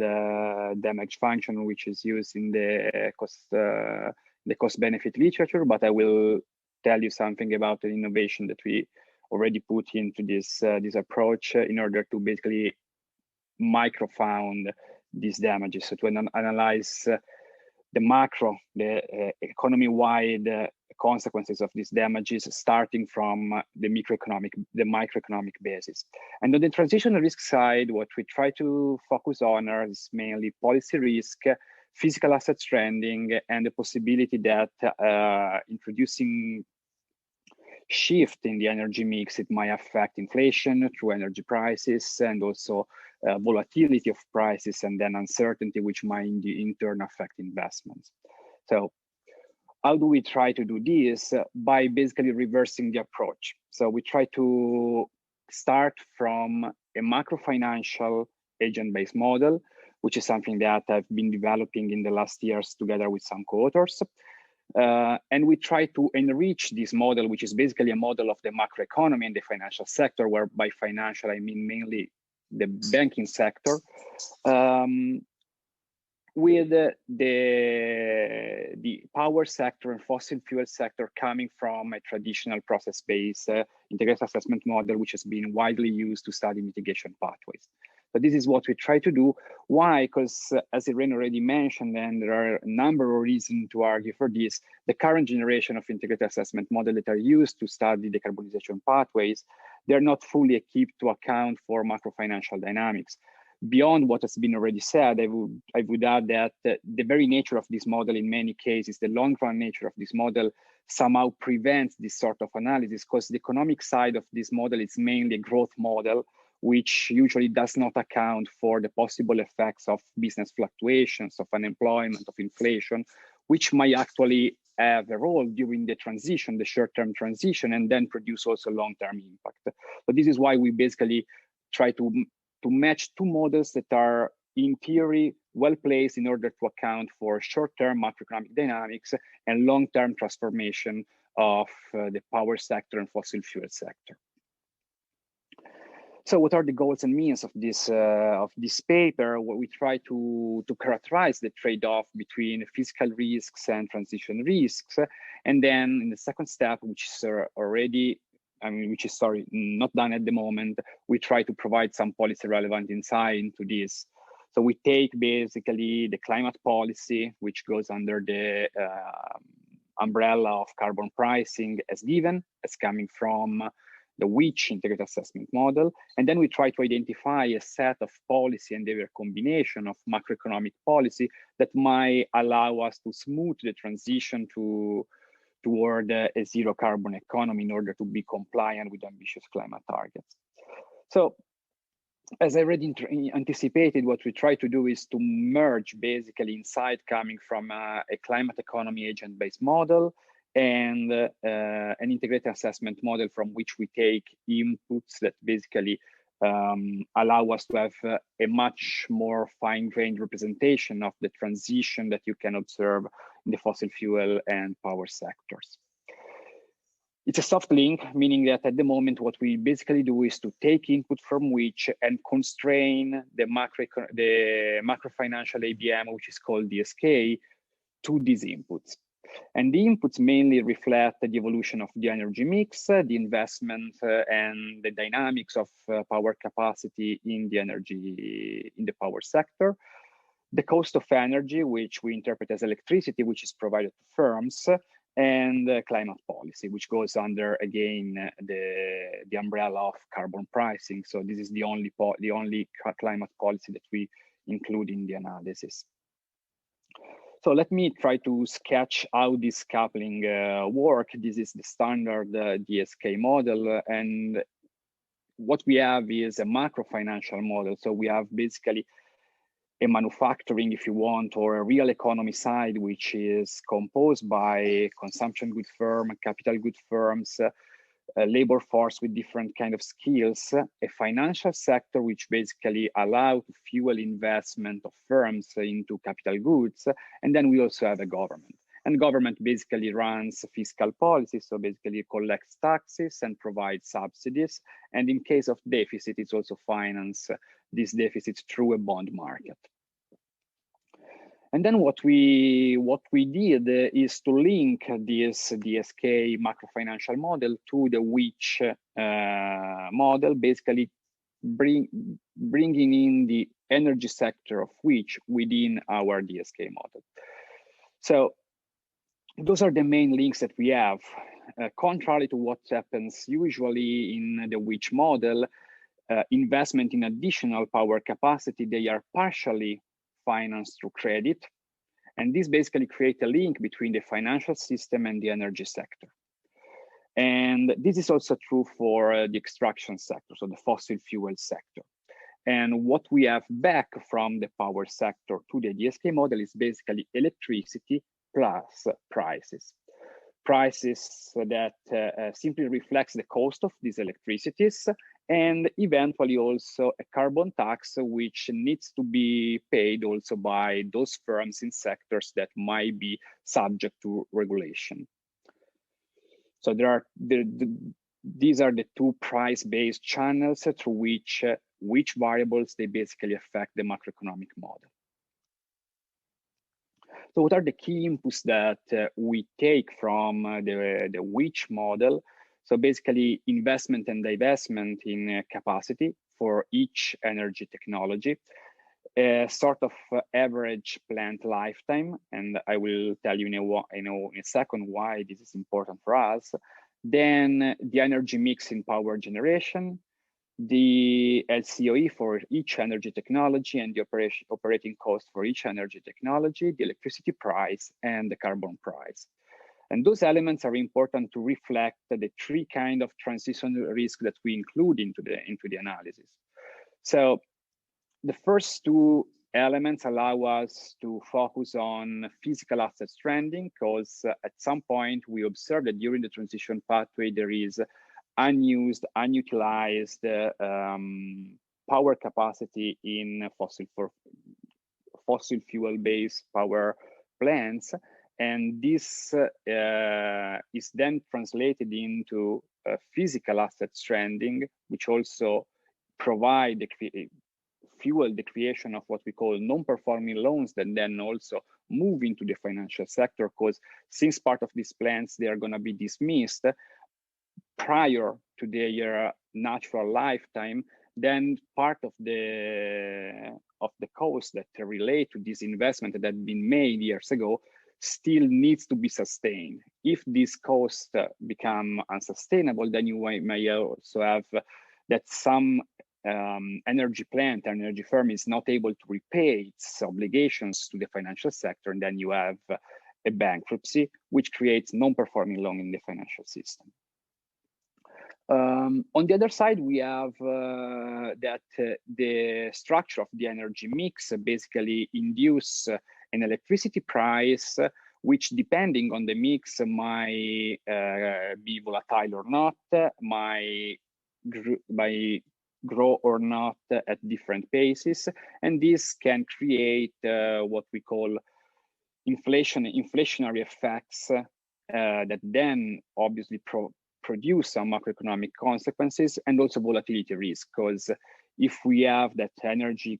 damage function, which is used in the cost benefit literature. But I will tell you something about the innovation that we already put into this approach in order to basically microfound these damages, so to analyze the macro, the economy-wide consequences of these damages, starting from the microeconomic basis. And on the transitional risk side, what we try to focus on is mainly policy risk, physical asset stranding, and the possibility that introducing shift in the energy mix, it might affect inflation through energy prices, and also volatility of prices, and then uncertainty, which might in turn affect investments. So how do we try to do this? By basically reversing the approach. So we try to start from a macro financial agent-based model, which is something that I've been developing in the last years together with some co-authors. And we try to enrich this model, which is basically a model of the macroeconomy and the financial sector, where by financial, I mean mainly the banking sector, with the power sector and fossil fuel sector coming from a traditional process-based integrated assessment model, which has been widely used to study mitigation pathways. But this is what we try to do. Why? Because as Irene already mentioned, and there are a number of reasons to argue for this, the current generation of integrated assessment models that are used to study decarbonization pathways, they're not fully equipped to account for macro-financial dynamics. Beyond what has been already said, I would add that the very nature of this model, in many cases, the long-run nature of this model somehow prevents this sort of analysis, because the economic side of this model is mainly a growth model, which usually does not account for the possible effects of business fluctuations, of unemployment, of inflation, which might actually have a role during the transition, the short-term transition, and then produce also long-term impact. But this is why we basically try to match two models that are, in theory, well-placed in order to account for short-term macroeconomic dynamics and long-term transformation of the power sector and fossil fuel sector. So what are the goals and means of this paper? What we try to characterize the trade-off between physical risks and transition risks. And then in the second step, which is already which is not done at the moment, we try to provide some policy relevant insight into this. So we take basically the climate policy, which goes under the umbrella of carbon pricing as given, as coming from the WICH integrated assessment model. And then we try to identify a set of policy and their combination of macroeconomic policy that might allow us to smooth the transition toward a zero carbon economy in order to be compliant with ambitious climate targets. So as I already anticipated, what we try to do is to merge basically insight coming from a climate economy agent-based model and an integrated assessment model from which we take inputs that basically allow us to have a much more fine-grained representation of the transition that you can observe in the fossil fuel and power sectors. It's a soft link, meaning that at the moment, what we basically do is to take input from which and constrain the macro-financial ABM, which is called DSK, to these inputs. And the inputs mainly reflect the evolution of the energy mix, the investment and the dynamics of power capacity in the power sector, the cost of energy, which we interpret as electricity, which is provided to firms, and climate policy, which goes under, again, the umbrella of carbon pricing. So this is the only climate policy that we include in the analysis. So let me try to sketch how this coupling work. This is the standard DSK model, and what we have is a macro financial model. So we have basically a manufacturing, if you want, or a real economy side, which is composed by consumption good firm, capital good firms, a labor force with different kind of skills, a financial sector which basically allow to fuel investment of firms into capital goods, and then we also have a government. And government basically runs fiscal policy, so basically collects taxes and provides subsidies. And in case of deficit, it's also finance these deficits through a bond market. And then what we did is to link this DSK macro financial model to the WICH model, basically bringing in the energy sector of WICH within our DSK model. So those are the main links that we have. Contrary to what happens usually in the WICH model, investment in additional power capacity, they are partially financed through credit. And this basically creates a link between the financial system and the energy sector. And this is also true for the extraction sector, so the fossil fuel sector. And what we have back from the power sector to the DSK model is basically electricity plus prices. Prices that simply reflects the cost of these electricities, and eventually also a carbon tax, which needs to be paid also by those firms in sectors that might be subject to regulation. So these are the two price-based channels through which variables they basically affect the macroeconomic model. So what are the key inputs that we take from the WICH model? So basically investment and divestment in capacity for each energy technology, a sort of average plant lifetime, and I will tell you in a second why this is important for us. Then the energy mix in power generation, the LCOE for each energy technology and the operating cost for each energy technology, the electricity price, and the carbon price. And those elements are important to reflect the three kind of transition risk that we include into the analysis. So the first two elements allow us to focus on physical assets trending, because at some point we observed that during the transition pathway there is unused, unutilized power capacity in fossil fuel-based power plants. And this is then translated into physical assets trending, which also provide fuel the creation of what we call non-performing loans that then also move into the financial sector, because since part of these plants, they are going to be dismissed, prior to their natural lifetime, then part of the cost that relate to this investment that had been made years ago still needs to be sustained. If these costs become unsustainable, then you may also have that some energy plant, energy firm is not able to repay its obligations to the financial sector, and then you have a bankruptcy, which creates non-performing loan in the financial system. On the other side, we have that the structure of the energy mix basically induce an electricity price, which depending on the mix might be volatile or not, might grow or not at different paces. And this can create what we call inflationary effects that then obviously produce some macroeconomic consequences and also volatility risk, because if we have that energy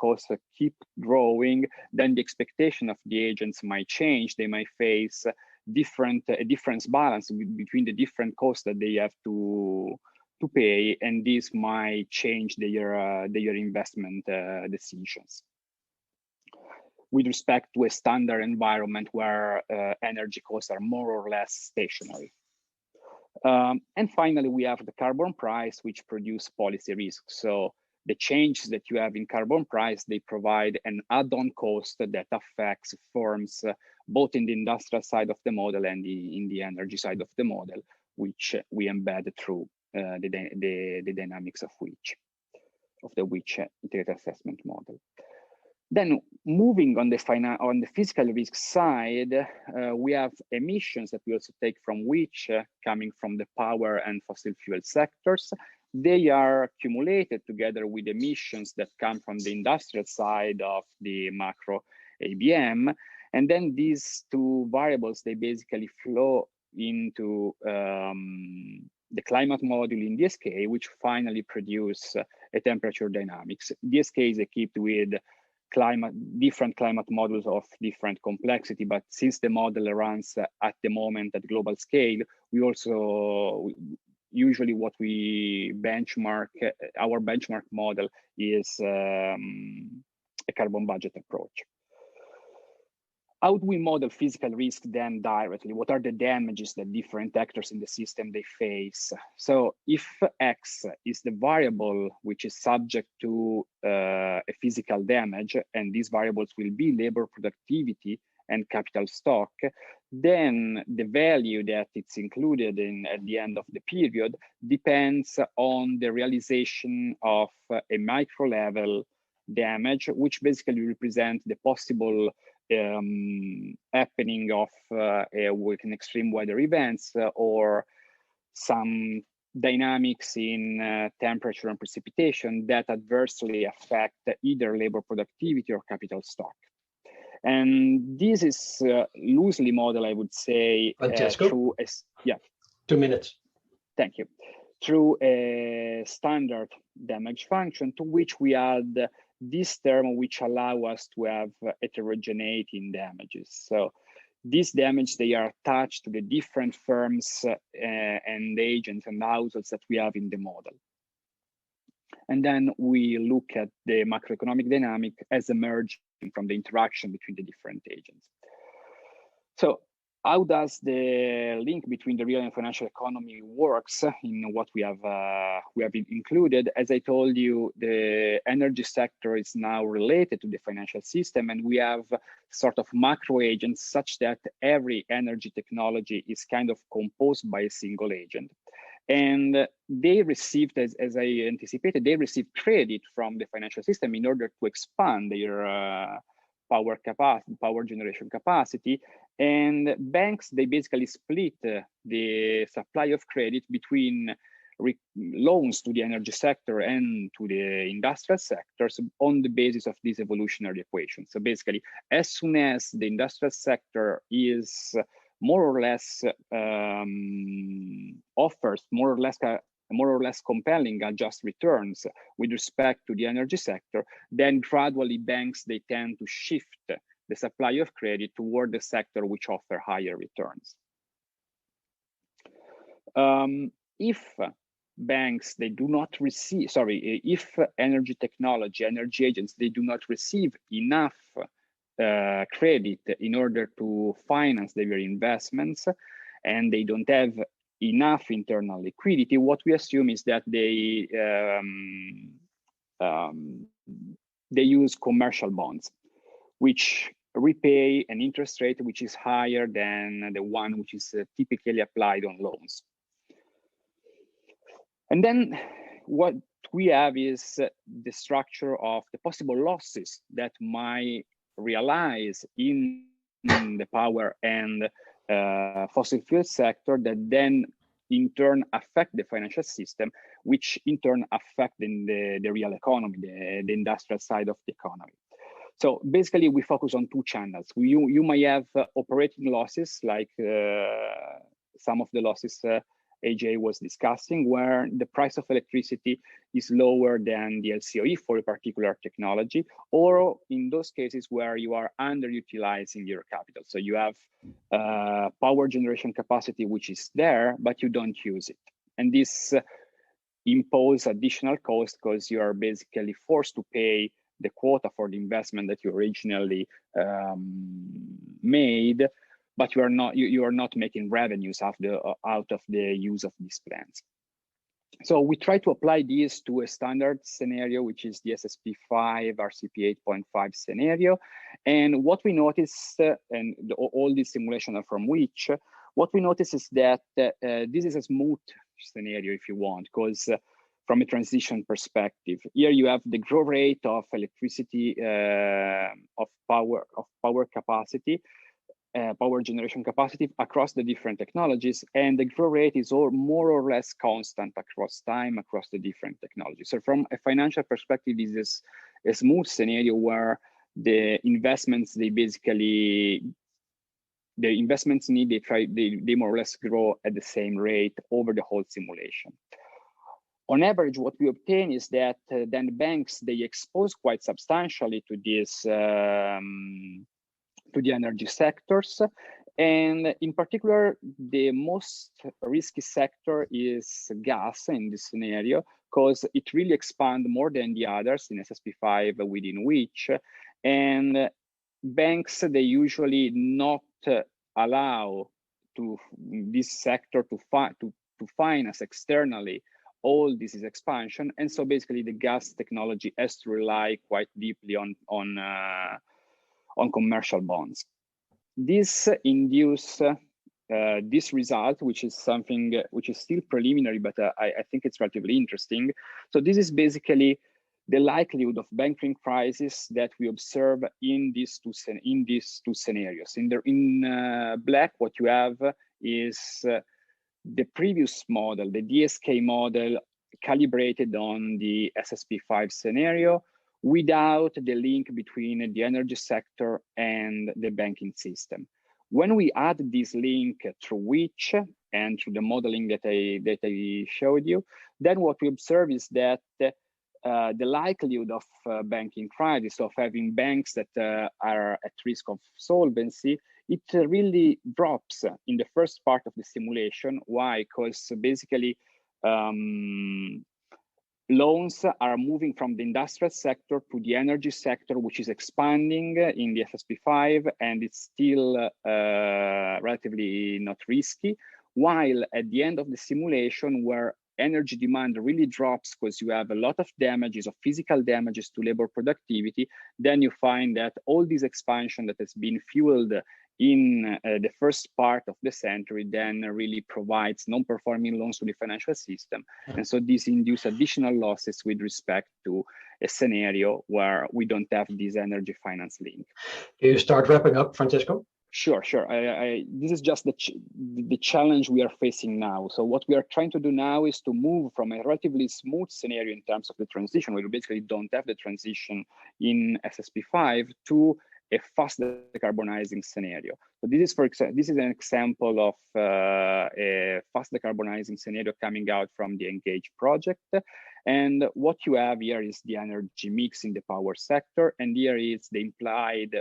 costs keep growing, then the expectation of the agents might change. They might face a difference balance between the different costs that they have to pay, and this might change their investment decisions with respect to a standard environment where energy costs are more or less stationary. And finally, we have the carbon price, which produce policy risk. So the changes that you have in carbon price, they provide an add-on cost that affects firms both in the industrial side of the model and in the energy side of the model, which we embed through the dynamics of the which integrated assessment model. Then moving on the physical risk side, we have emissions that we also take from which coming from the power and fossil fuel sectors. They are accumulated together with emissions that come from the industrial side of the macro ABM. And then these two variables, they basically flow into the climate model in DSK, which finally produce a temperature dynamics. DSK is equipped with different climate models of different complexity, but since the model runs at the moment at global scale, we also usually what we benchmark, our benchmark model is a carbon budget approach. How do we model physical risk then directly? What are the damages that different actors in the system they face? So if X is the variable which is subject to a physical damage, and these variables will be labor productivity and capital stock, then the value that it's included in at the end of the period depends on the realization of a micro level damage, which basically represents the possible happening of with an extreme weather events or some dynamics in temperature and precipitation that adversely affect either labor productivity or capital stock. And this is loosely modeled, I would say, through a, 2 minutes. Thank you. Through a standard damage function to which we add this term which allow us to have heterogeneity in damages. So these damage, they are attached to the different firms and agents and households that we have in the model. And then we look at the macroeconomic dynamic as emerging from the interaction between the different agents. So how does the link between the real and financial economy works in what we have included? As I told you, the energy sector is now related to the financial system, and we have sort of macro agents such that every energy technology is kind of composed by a single agent. And they received, as I anticipated, they received credit from the financial system in order to expand their power generation capacity. And banks, they basically split the supply of credit between loans to the energy sector and to the industrial sectors on the basis of this evolutionary equation. So basically, as soon as the industrial sector is more or less offers more or less compelling just returns with respect to the energy sector, then gradually banks, they tend to shift the supply of credit toward the sector which offer higher returns. If banks, they do not receive, sorry, if energy technology, energy agents, they do not receive enough credit in order to finance their investments, and they don't have enough internal liquidity, what we assume is that they use commercial bonds, which repay an interest rate which is higher than the one which is typically applied on loans. And then what we have is the structure of the possible losses that might realize in the power and fossil fuel sector, that then in turn affect the financial system, which in turn affect the real economy, the industrial side of the economy. So basically, we focus on two channels. You might have operating losses, like some of the losses Ajay was discussing, where the price of electricity is lower than the LCOE for a particular technology, or in those cases where you are underutilizing your capital. So you have power generation capacity which is there, but you don't use it. And this imposes additional cost because you are basically forced to pay the quota for the investment that you originally made, but you are not making revenues out of the use of these plants. So we try to apply this to a standard scenario, which is the SSP5 RCP 8.5 scenario. And what we notice, and all these simulations are from which, what we notice is that this is a smooth scenario, if you want, because from a transition perspective, here you have the growth rate of electricity, of power capacity, power generation capacity across the different technologies, and the growth rate is more or less constant across time, across the different technologies. So from a financial perspective, this is a smooth scenario where the investments, they more or less grow at the same rate over the whole simulation. On average, what we obtain is that then the banks, they expose quite substantially to this, to the energy sectors. And in particular, the most risky sector is gas in this scenario, because it really expands more than the others in SSP5 within which. And banks, they usually not allow to this sector to finance externally all this is expansion. And so basically the gas technology has to rely quite deeply on commercial bonds. This induce this result, which is something which is still preliminary, but I think it's relatively interesting. So this is basically the likelihood of banking crisis that we observe in these two scenarios. In black, what you have is the previous model, the DSK model, calibrated on the SSP5 scenario, without the link between the energy sector and the banking system. When we add this link through which, and through the modeling that I showed you, then what we observe is that the likelihood of banking crisis, of having banks that are at risk of solvency, it really drops in the first part of the simulation. Why? Because basically, loans are moving from the industrial sector to the energy sector, which is expanding in the SSP5, and it's still relatively not risky. While at the end of the simulation, where energy demand really drops because you have a lot of damages, of physical damages to labor productivity, then you find that all this expansion that has been fueled in the first part of the century then really provides non-performing loans to the financial system. And so this induces additional losses with respect to a scenario where we don't have this energy finance link. Can you start wrapping up, Francesco? Sure. This is just the challenge we are facing now. So what we are trying to do now is to move from a relatively smooth scenario in terms of the transition, where we basically don't have the transition in SSP5, to a fast decarbonizing scenario. So this is an example of a fast decarbonizing scenario coming out from the ENGAGE project. And what you have here is the energy mix in the power sector, and here is the implied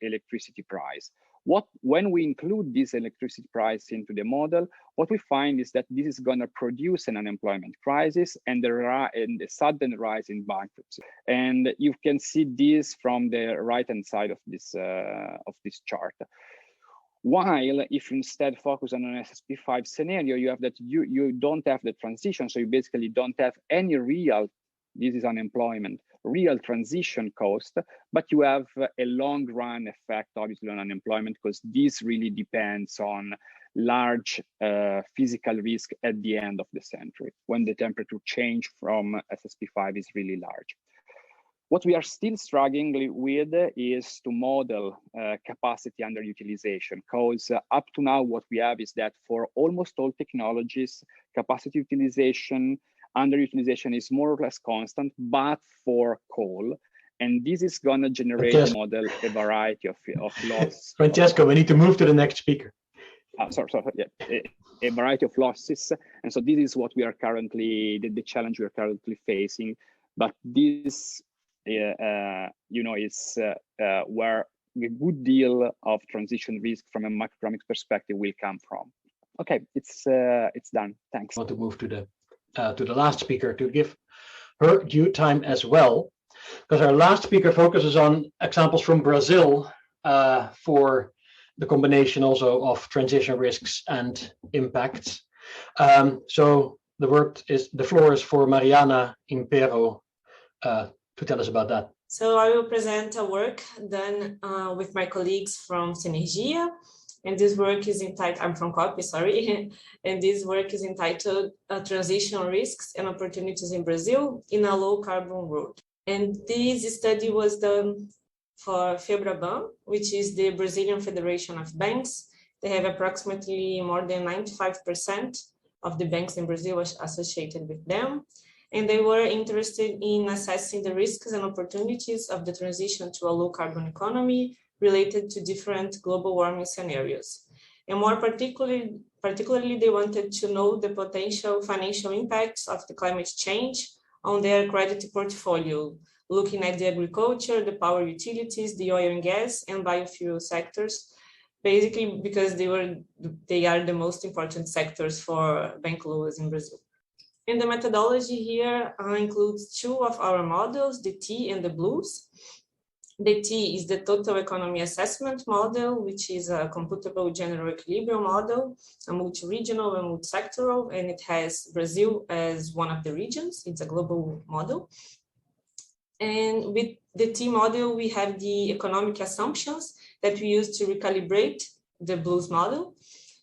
electricity price. When we include this electricity price into the model, what we find is that this is going to produce an unemployment crisis and a sudden rise in bankruptcy. And you can see this from the right-hand side of this chart. While if you instead focus on an SSP5 scenario, you have that you don't have the transition, so you basically don't have any real, this is unemployment, real transition cost, but you have a long run effect obviously on unemployment, because this really depends on large physical risk at the end of the century when the temperature change from SSP5 is really large. What we are still struggling with is to model capacity underutilization, because up to now what we have is that for almost all technologies, capacity utilization, underutilization is more or less constant, but for coal. And this is going to generate a model, a variety of loss. Francesco, we need to move to the next speaker. Yeah, a variety of losses. And so this is what we are currently, the challenge we are currently facing. But this, is where a good deal of transition risk from a macroeconomics perspective will come from. Okay, it's done. Thanks. I want to move to the last speaker to give her due time as well, because our last speaker focuses on examples from Brazil for the combination also of transition risks and impacts. So the floor is for Mariana Impériio to tell us about that. So I will present a work done with my colleagues from Cenergia. And this work is entitled, I'm from COPPE, sorry. And this work is entitled Transition Risks and Opportunities in Brazil in a Low Carbon World. And this study was done for FEBRABAN, which is the Brazilian Federation of Banks. They have approximately more than 95% of the banks in Brazil associated with them. And they were interested in assessing the risks and opportunities of the transition to a low carbon economy related to different global warming scenarios. And more particularly, they wanted to know the potential financial impacts of the climate change on their credit portfolio, looking at the agriculture, the power utilities, the oil and gas, and biofuel sectors, basically because they are the most important sectors for bank loans in Brazil. And the methodology here includes two of our models, the T and the blues. The T is the total economy assessment model, which is a computable general equilibrium model, a multi-regional and multi-sectoral, and it has Brazil as one of the regions. It's a global model. And with the T model, we have the economic assumptions that we use to recalibrate the blues model.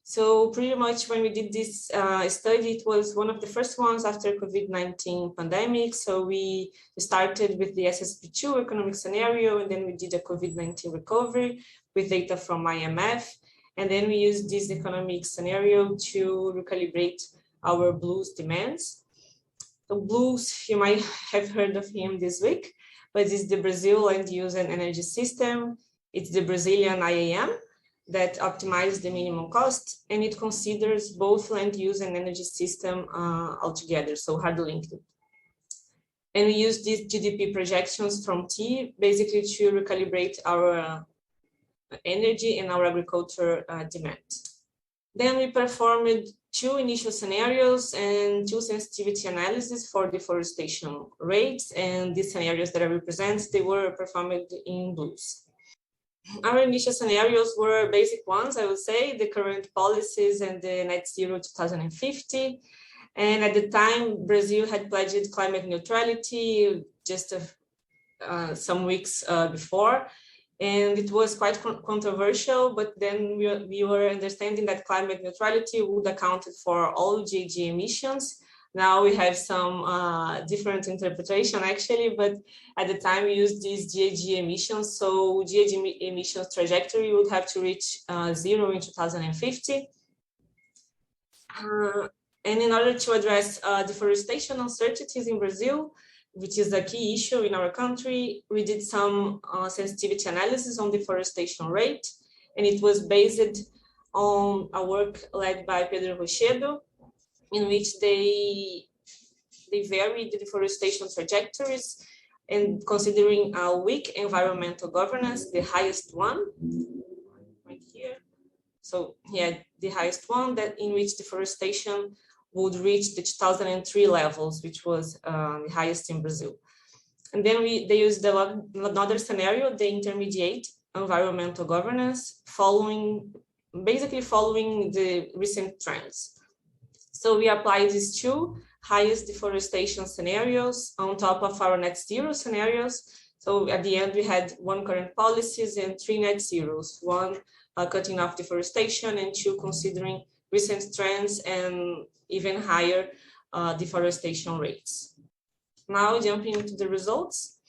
So pretty much when we did this study, it was one of the first ones after COVID-19 pandemic. So we started with the SSP2 economic scenario, and then we did a COVID-19 recovery with data from IMF. And then we used this economic scenario to recalibrate our blues demands. The blues, you might have heard of him this week, but it's the Brazil Land Use and Energy System. It's the Brazilian IAM that optimizes the minimum cost, and it considers both land use and energy system altogether, so hard linked. And we use these GDP projections from T basically to recalibrate our energy and our agriculture demand. Then we performed two initial scenarios and two sensitivity analyses for deforestation rates, and these scenarios that I represent, they were performed in blues. Our initial scenarios were basic ones, I would say, the current policies and the net zero 2050. And at the time, Brazil had pledged climate neutrality just some weeks before. And it was quite controversial, but then we were understanding that climate neutrality would account for all GHG emissions. Now we have some different interpretation actually, but at the time we used these GHG emissions. So GHG emissions trajectory would have to reach 0 in 2050. And in order to address deforestation uncertainties in Brazil, which is a key issue in our country, we did some sensitivity analysis on deforestation rate, and it was based on a work led by Pedro Rochedo, in which they vary the deforestation trajectories and considering a weak environmental governance, the highest one. bring here. So yeah, the highest one, that in which deforestation would reach the 2003 levels, which was the highest in Brazil. And then they used another scenario, the intermediate environmental governance, basically following the recent trends. So we applied these two highest deforestation scenarios on top of our net zero scenarios. So at the end, we had 1 current policies and 3 net zeros, 1 cutting off deforestation and 2 considering recent trends and even higher deforestation rates. Now jumping into the results.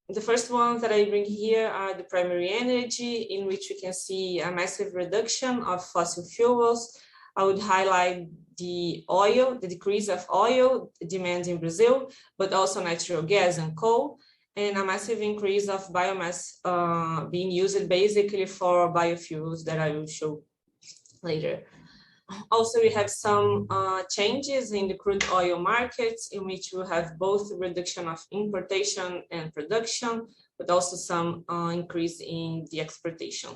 The first ones that I bring here are the primary energy, in which we can see a massive reduction of fossil fuels. I would highlight the oil, the decrease of oil demand in Brazil, but also natural gas and coal, and a massive increase of biomass being used basically for biofuels that I will show later. Also, we have some changes in the crude oil markets, in which we have both reduction of importation and production, but also some increase in the exportation.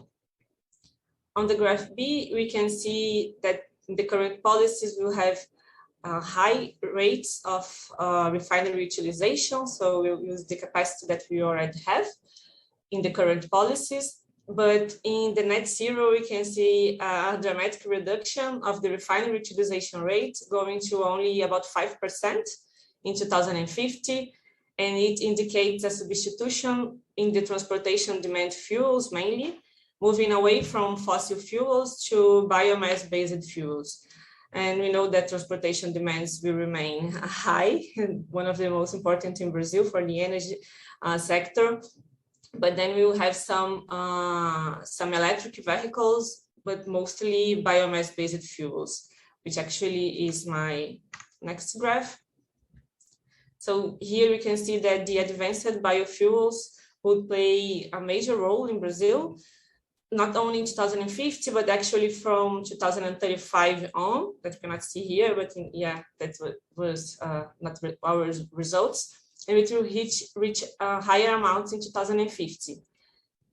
On the graph B, we can see that the current policies will have high rates of refinery utilization. So we'll use the capacity that we already have in the current policies. But in the net zero, we can see a dramatic reduction of the refinery utilization rate, going to only about 5% in 2050. And it indicates a substitution in the transportation demand fuels mainly, moving away from fossil fuels to biomass-based fuels. And we know that transportation demands will remain high, one of the most important in Brazil for the energy sector. But then we will have some electric vehicles, but mostly biomass-based fuels, which actually is my next graph. So here we can see that the advanced biofuels would play a major role in Brazil, not only in 2050, but actually from 2035 on, that you cannot see here, but yeah, that was not our results. And it will reach higher amounts in 2050.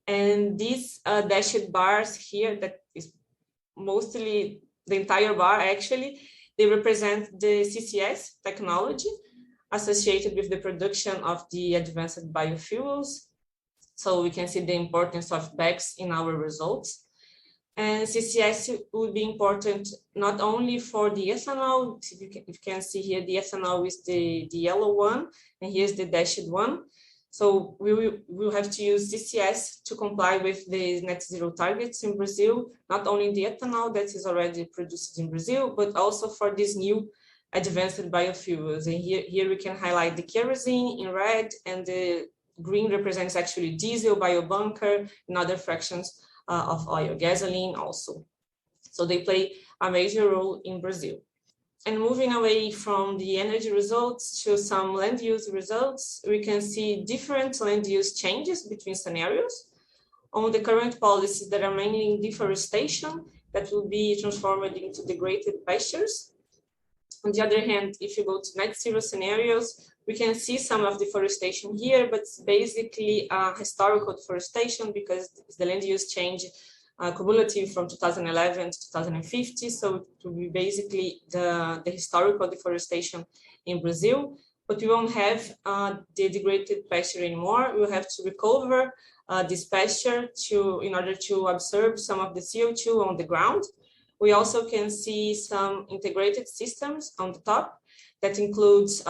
And these dashed bars here, that is mostly the entire bar actually, they represent the CCS technology associated with the production of the advanced biofuels. So we can see the importance of BECCS in our results. And CCS would be important not only for the ethanol, you can see here the ethanol is the yellow one, and here's the dashed one. So we will have to use CCS to comply with the net zero targets in Brazil, not only the ethanol that is already produced in Brazil, but also for these new advanced biofuels. And here we can highlight the kerosene in red, and the green represents actually diesel, biobunker, and other fractions of oil, gasoline also. So they play a major role in Brazil. And moving away from the energy results to some land use results, we can see different land use changes between scenarios. On the current policies that are mainly in deforestation, that will be transformed into degraded pastures. On the other hand, if you go to net zero scenarios, we can see some of deforestation here, but it's basically historical deforestation because the land use change cumulative from 2011 to 2050. So it will be basically the historical deforestation in Brazil, but we won't have the degraded pasture anymore. We'll have to recover this pasture in order to absorb some of the CO2 on the ground. We also can see some integrated systems on the top that includes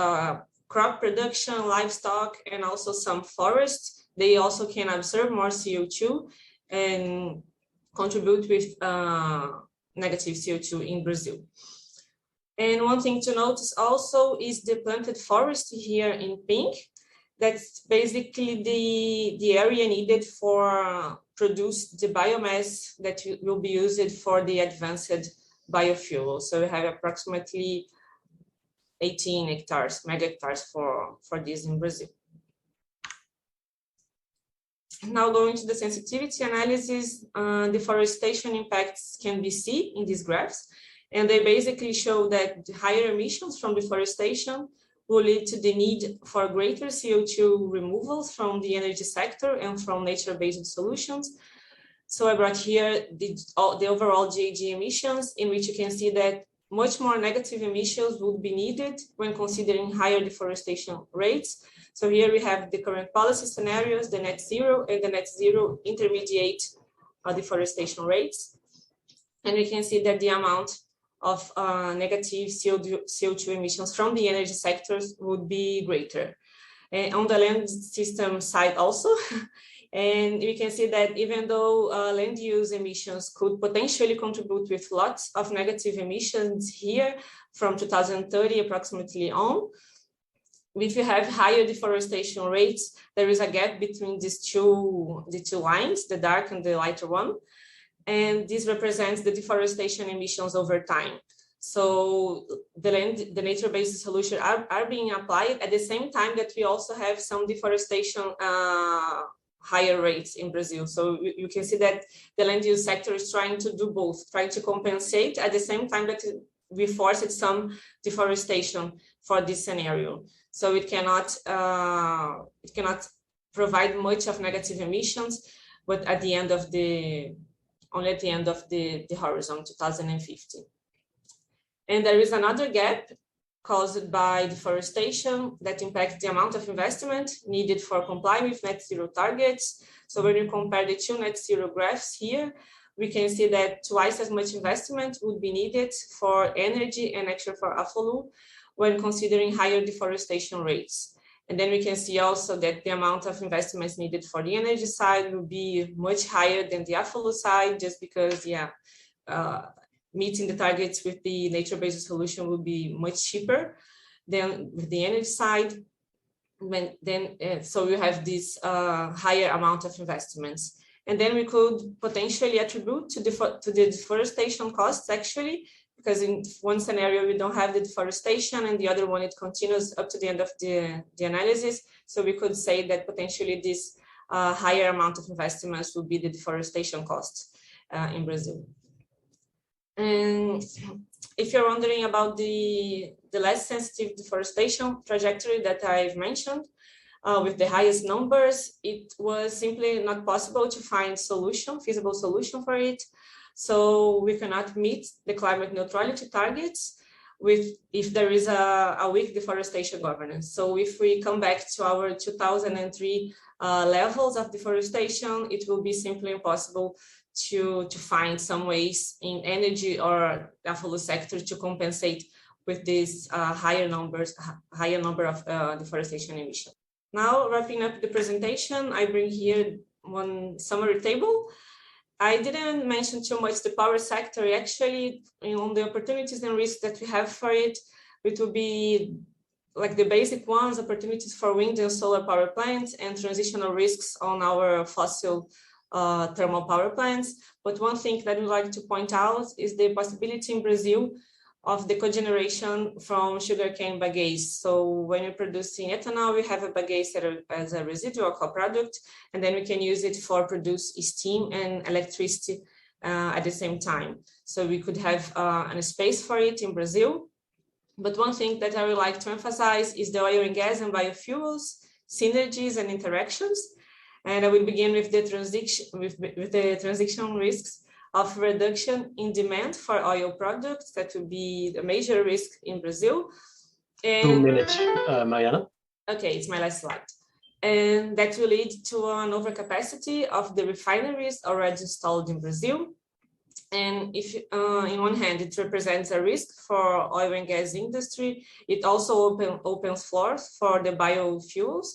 crop production, livestock, and also some forests. They also can absorb more CO2 and contribute with negative CO2 in Brazil. And one thing to notice also is the planted forest here in pink. That's basically the area needed for produce the biomass that will be used for the advanced biofuel. So we have approximately 18 hectares, mega hectares for this in Brazil. Now going to the sensitivity analysis, deforestation impacts can be seen in these graphs, and they basically show that the higher emissions from deforestation will lead to the need for greater CO2 removals from the energy sector and from nature-based solutions. So I brought here the overall GHG emissions, in which you can see that much more negative emissions would be needed when considering higher deforestation rates. So here we have the current policy scenarios, the net zero and the net zero intermediate deforestation rates. And we can see that the amount of negative CO2 emissions from the energy sectors would be greater. And on the land system side also, and we can see that even though land use emissions could potentially contribute with lots of negative emissions here from 2030 approximately on, if you have higher deforestation rates, there is a gap between the two lines, the dark and the lighter one. And this represents the deforestation emissions over time. So the nature-based solutions are being applied at the same time that we also have some deforestation higher rates in Brazil. So you can see that the land use sector is trying to do both, trying to compensate at the same time that we forced some deforestation for this scenario. So it cannot provide much of negative emissions, but at the end of only at the end of the horizon, 2050. And there is another gap caused by deforestation that impacts the amount of investment needed for complying with net zero targets. So when you compare the two net zero graphs here, we can see that twice as much investment would be needed for energy and actually for AFOLU when considering higher deforestation rates. And then we can see also that the amount of investments needed for the energy side will be much higher than the AFOLU side, just because, meeting the targets with the nature-based solution will be much cheaper than with the energy side. So we have this higher amount of investments. And then we could potentially attribute to the deforestation costs actually, because in one scenario we don't have the deforestation and the other one it continues up to the end of the analysis. So we could say that potentially this higher amount of investments would be the deforestation costs in Brazil. And if you're wondering about the less sensitive deforestation trajectory that I've mentioned, with the highest numbers, it was simply not possible to find feasible solution for it. So we cannot meet the climate neutrality targets if there is a weak deforestation governance. So if we come back to our 2003 levels of deforestation, it will be simply impossible to find some ways in energy or AFOLU sector to compensate with this higher number of deforestation emissions. Now, wrapping up the presentation, I bring here one summary table. I didn't mention too much the power sector. Actually, on the opportunities and risks that we have for it, it will be like the basic ones: opportunities for wind and solar power plants and transitional risks on our fossil thermal power plants. But one thing that we'd like to point out is the possibility in Brazil of the cogeneration from sugarcane bagasse. So when you're producing ethanol, we have a bagasse as a residual co-product, and then we can use it for produce steam and electricity at the same time. So we could have a space for it in Brazil. But one thing that I would like to emphasize is the oil and gas and biofuels, synergies and interactions. And I will begin with the transition risks of reduction in demand for oil products. That will be a major risk in Brazil. And 2 minutes, Mariana. Okay, it's my last slide. And that will lead to an overcapacity of the refineries already installed in Brazil. And if in one hand, it represents a risk for oil and gas industry, it also opens floors for the biofuels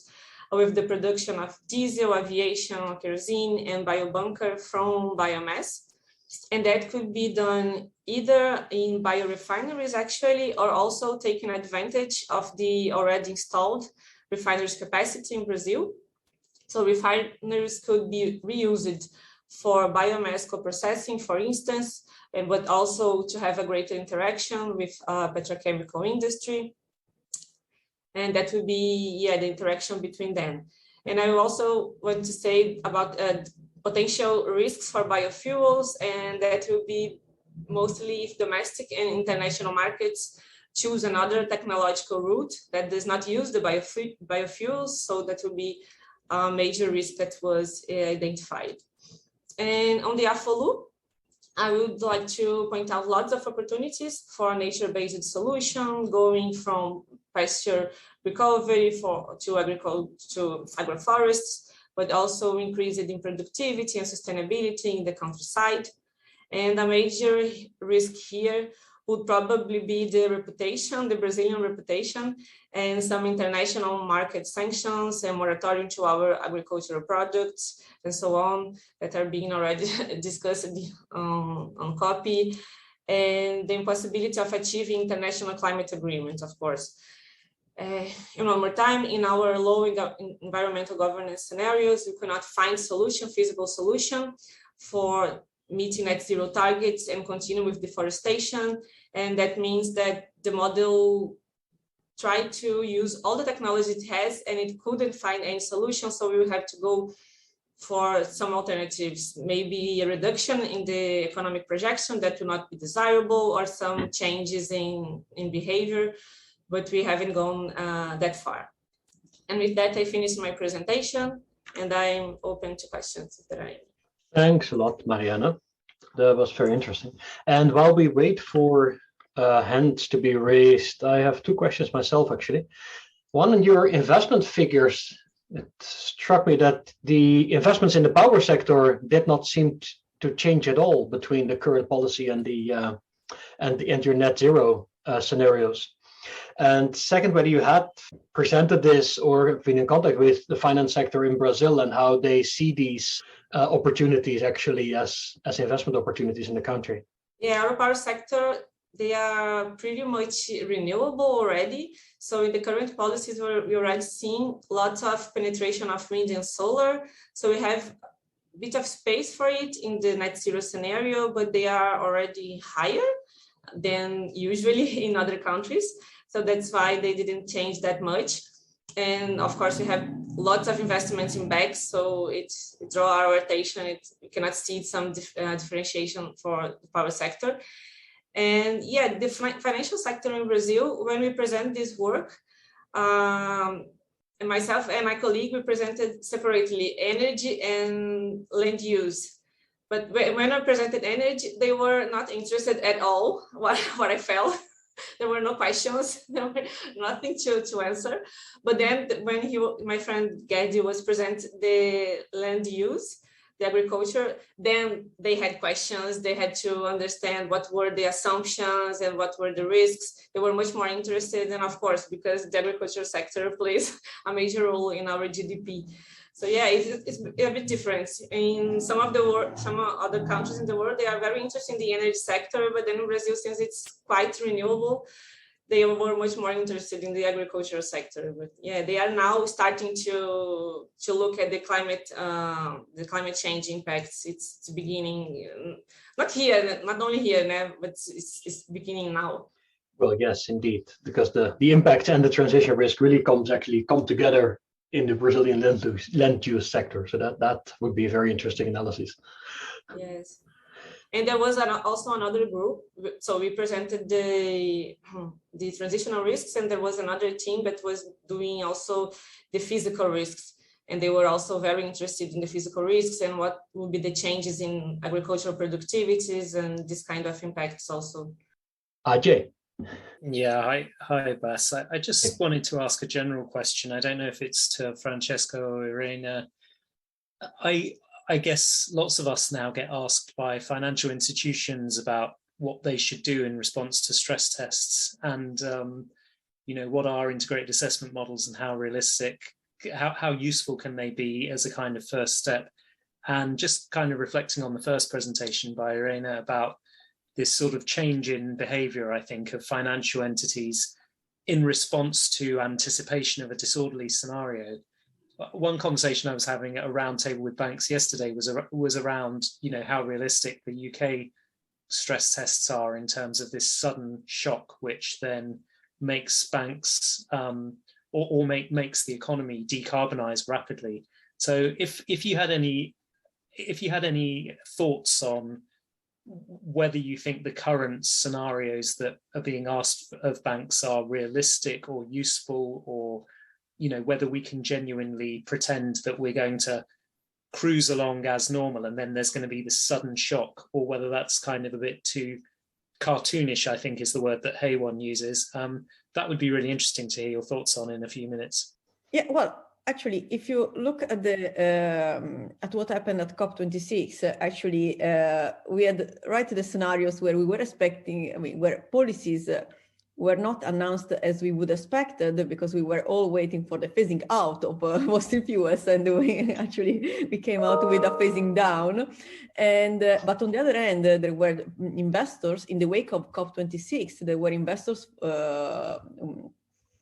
with the production of diesel, aviation, kerosene, and biobunker from biomass. And that could be done either in biorefineries actually, or also taking advantage of the already installed refineries capacity in Brazil. So refineries could be reused for biomass co-processing, for instance, but also to have a greater interaction with petrochemical industry. And that would be, the interaction between them. And I also want to say about potential risks for biofuels, and that will be mostly if domestic and international markets choose another technological route that does not use the biofuels. So that will be a major risk that was identified. And on the AFOLU, I would like to point out lots of opportunities for nature-based solution, going from pasture recovery to agriculture to agroforests, but also increase it in productivity and sustainability in the countryside. And a major risk here would probably be the reputation, the Brazilian reputation, and some international market sanctions and moratorium to our agricultural products and so on that are being already discussed on COPPE, and the impossibility of achieving international climate agreements, of course. One more time, in our low environmental governance scenarios, we cannot find feasible solution for meeting net zero targets and continue with deforestation. And that means that the model tried to use all the technology it has and it couldn't find any solution. So we will have to go for some alternatives, maybe a reduction in the economic projection that will not be desirable, or some changes in behavior, but we haven't gone that far. And with that, I finish my presentation and I'm open to questions if there are any. Thanks a lot, Mariana. That was very interesting. And while we wait for hands to be raised, I have two questions myself, actually. One, in your investment figures, it struck me that the investments in the power sector did not seem to change at all between the current policy and your net zero scenarios. And second, whether you had presented this or been in contact with the finance sector in Brazil and how they see these opportunities actually as investment opportunities in the country. Yeah, our power sector, they are pretty much renewable already. So in the current policies, we're already seeing lots of penetration of wind and solar. So we have a bit of space for it in the net zero scenario, but they are already higher than usually in other countries. So that's why they didn't change that much. And of course, we have lots of investments in BECCS, so it draws our attention. We cannot see some differentiation for the power sector. And yeah, the financial sector in Brazil, when we present this work, and myself and my colleague, we presented separately energy and land use. But when I presented energy, they were not interested at all, what I felt. There were no questions, there were nothing to answer. But then when my friend Gedi was presenting the land use, the agriculture, then they had questions. They had to understand what were the assumptions and what were the risks. They were much more interested. And of course, because the agriculture sector plays a major role in our GDP. So yeah, it's a bit different. In some other countries in the world, they are very interested in the energy sector, but then in Brazil, since it's quite renewable, they were much more interested in the agricultural sector. But yeah, they are now starting to look at the climate change impacts. It's beginning, not only here, but it's beginning now. Well, yes, indeed, because the impact and the transition risk really come together in the Brazilian land use sector. So that would be a very interesting analysis. Yes. And there was also another group. So we presented the transitional risks, and there was another team that was doing also the physical risks. And they were also very interested in the physical risks and what would be the changes in agricultural productivities and this kind of impacts also. Ajay. Yeah, hi Bas. I just wanted to ask a general question. I don't know if it's to Francesco or Irene. I guess lots of us now get asked by financial institutions about what they should do in response to stress tests, and what are integrated assessment models and how realistic, how useful can they be as a kind of first step. And just kind of reflecting on the first presentation by Irene about this sort of change in behavior, I think, of financial entities in response to anticipation of a disorderly scenario. One conversation I was having at a roundtable with banks yesterday was around, how realistic the UK stress tests are in terms of this sudden shock, which then makes banks makes the economy decarbonize rapidly. So if you had any thoughts on whether you think the current scenarios that are being asked of banks are realistic or useful, or whether we can genuinely pretend that we're going to cruise along as normal and then there's going to be this sudden shock, or whether that's kind of a bit too cartoonish, I think is the word that Haywan uses. That would be really interesting to hear your thoughts on in a few minutes. Yeah, well, actually, if you look at the at what happened at COP26, actually, we had the scenarios where we were expecting, where policies were not announced as we would expected, because we were all waiting for the phasing out of fossil fuels, and we came out with a phasing down. And but on the other hand, there were investors in the wake of COP26. There were investors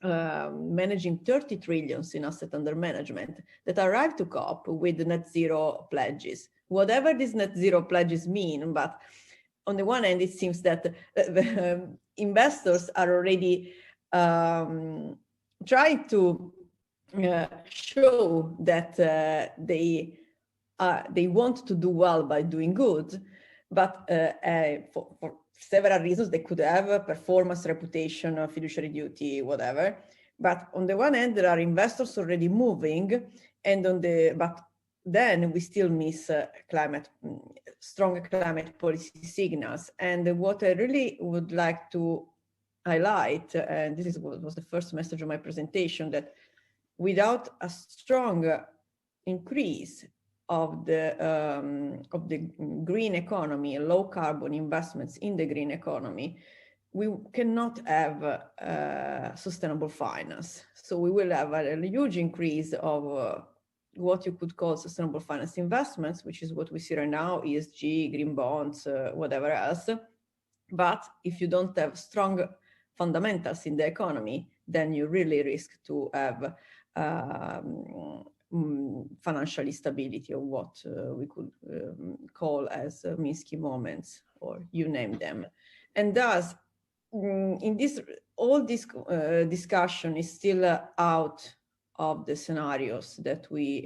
managing 30 trillions in asset under management that arrived to COP with net zero pledges. Whatever these net zero pledges mean, but on the one hand, it seems that investors are already trying to show that they want to do well by doing good, but for several reasons, they could have a performance, reputation, fiduciary duty, whatever. But on the one hand, there are investors already moving, and but then we still miss strong climate policy signals. And what I really would like to highlight, and this was the first message of my presentation, that without a strong increase of the green economy, low carbon investments in the green economy, we cannot have sustainable finance. So we will have a huge increase of what you could call sustainable finance investments, which is what we see right now, ESG, green bonds, whatever else. But if you don't have strong fundamentals in the economy, then you really risk to have financial instability, or what we could call as Minsky moments, or you name them. And thus, in this, all this discussion is still out of the scenarios that we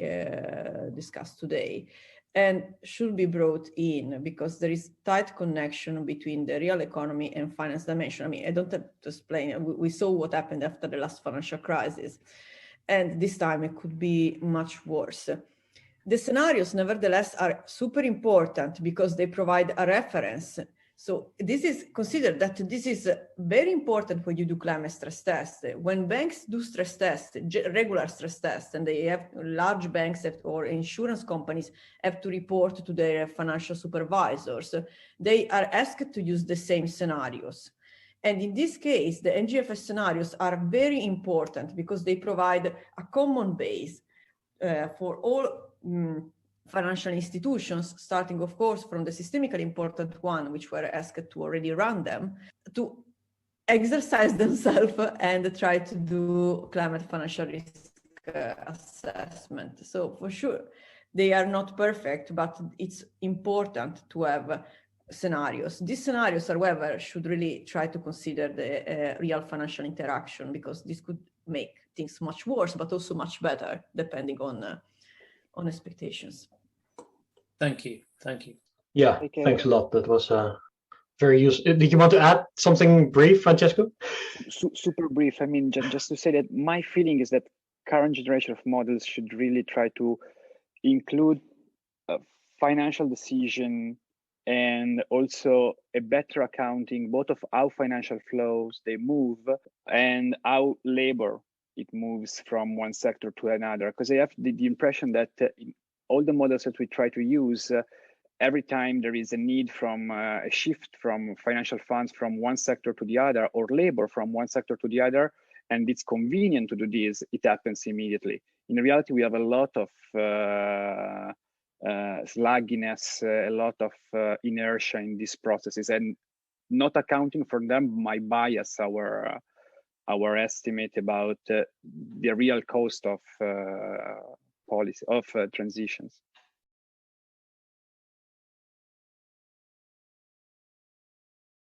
discussed today, and should be brought in, because there is tight connection between the real economy and finance dimension. I mean, I don't have to explain. We saw what happened after the last financial crisis, and this time it could be much worse. The scenarios, nevertheless, are super important because they provide a reference. So this is considered that this is very important when you do climate stress tests. When banks do stress tests, regular stress tests, and they have large banks or insurance companies have to report to their financial supervisors, they are asked to use the same scenarios. And in this case, the NGFS scenarios are very important because they provide a common base for all financial institutions, starting, of course, from the systemically important one, which were asked to already run them, to exercise themselves and try to do climate financial risk assessment. So for sure, they are not perfect, but it's important to have scenarios. These scenarios, however, should really try to consider the real financial interaction, because this could make things much worse, but also much better, depending on expectations. Thank you. Thank you. Yeah, thanks a lot. That was very useful. Did you want to add something brief, Francesco? Super brief. I mean, just to say that my feeling is that current generation of models should really try to include a financial decision and also a better accounting, both of how financial flows they move and how labor it moves from one sector to another. Because I have the impression that in all the models that we try to use, every time there is a need from a shift from financial funds from one sector to the other, or labor from one sector to the other, and it's convenient to do this, it happens immediately. In reality, we have a lot of slugginess, a lot of inertia in these processes, and not accounting for them might bias our estimate about the real cost of policy, of transitions.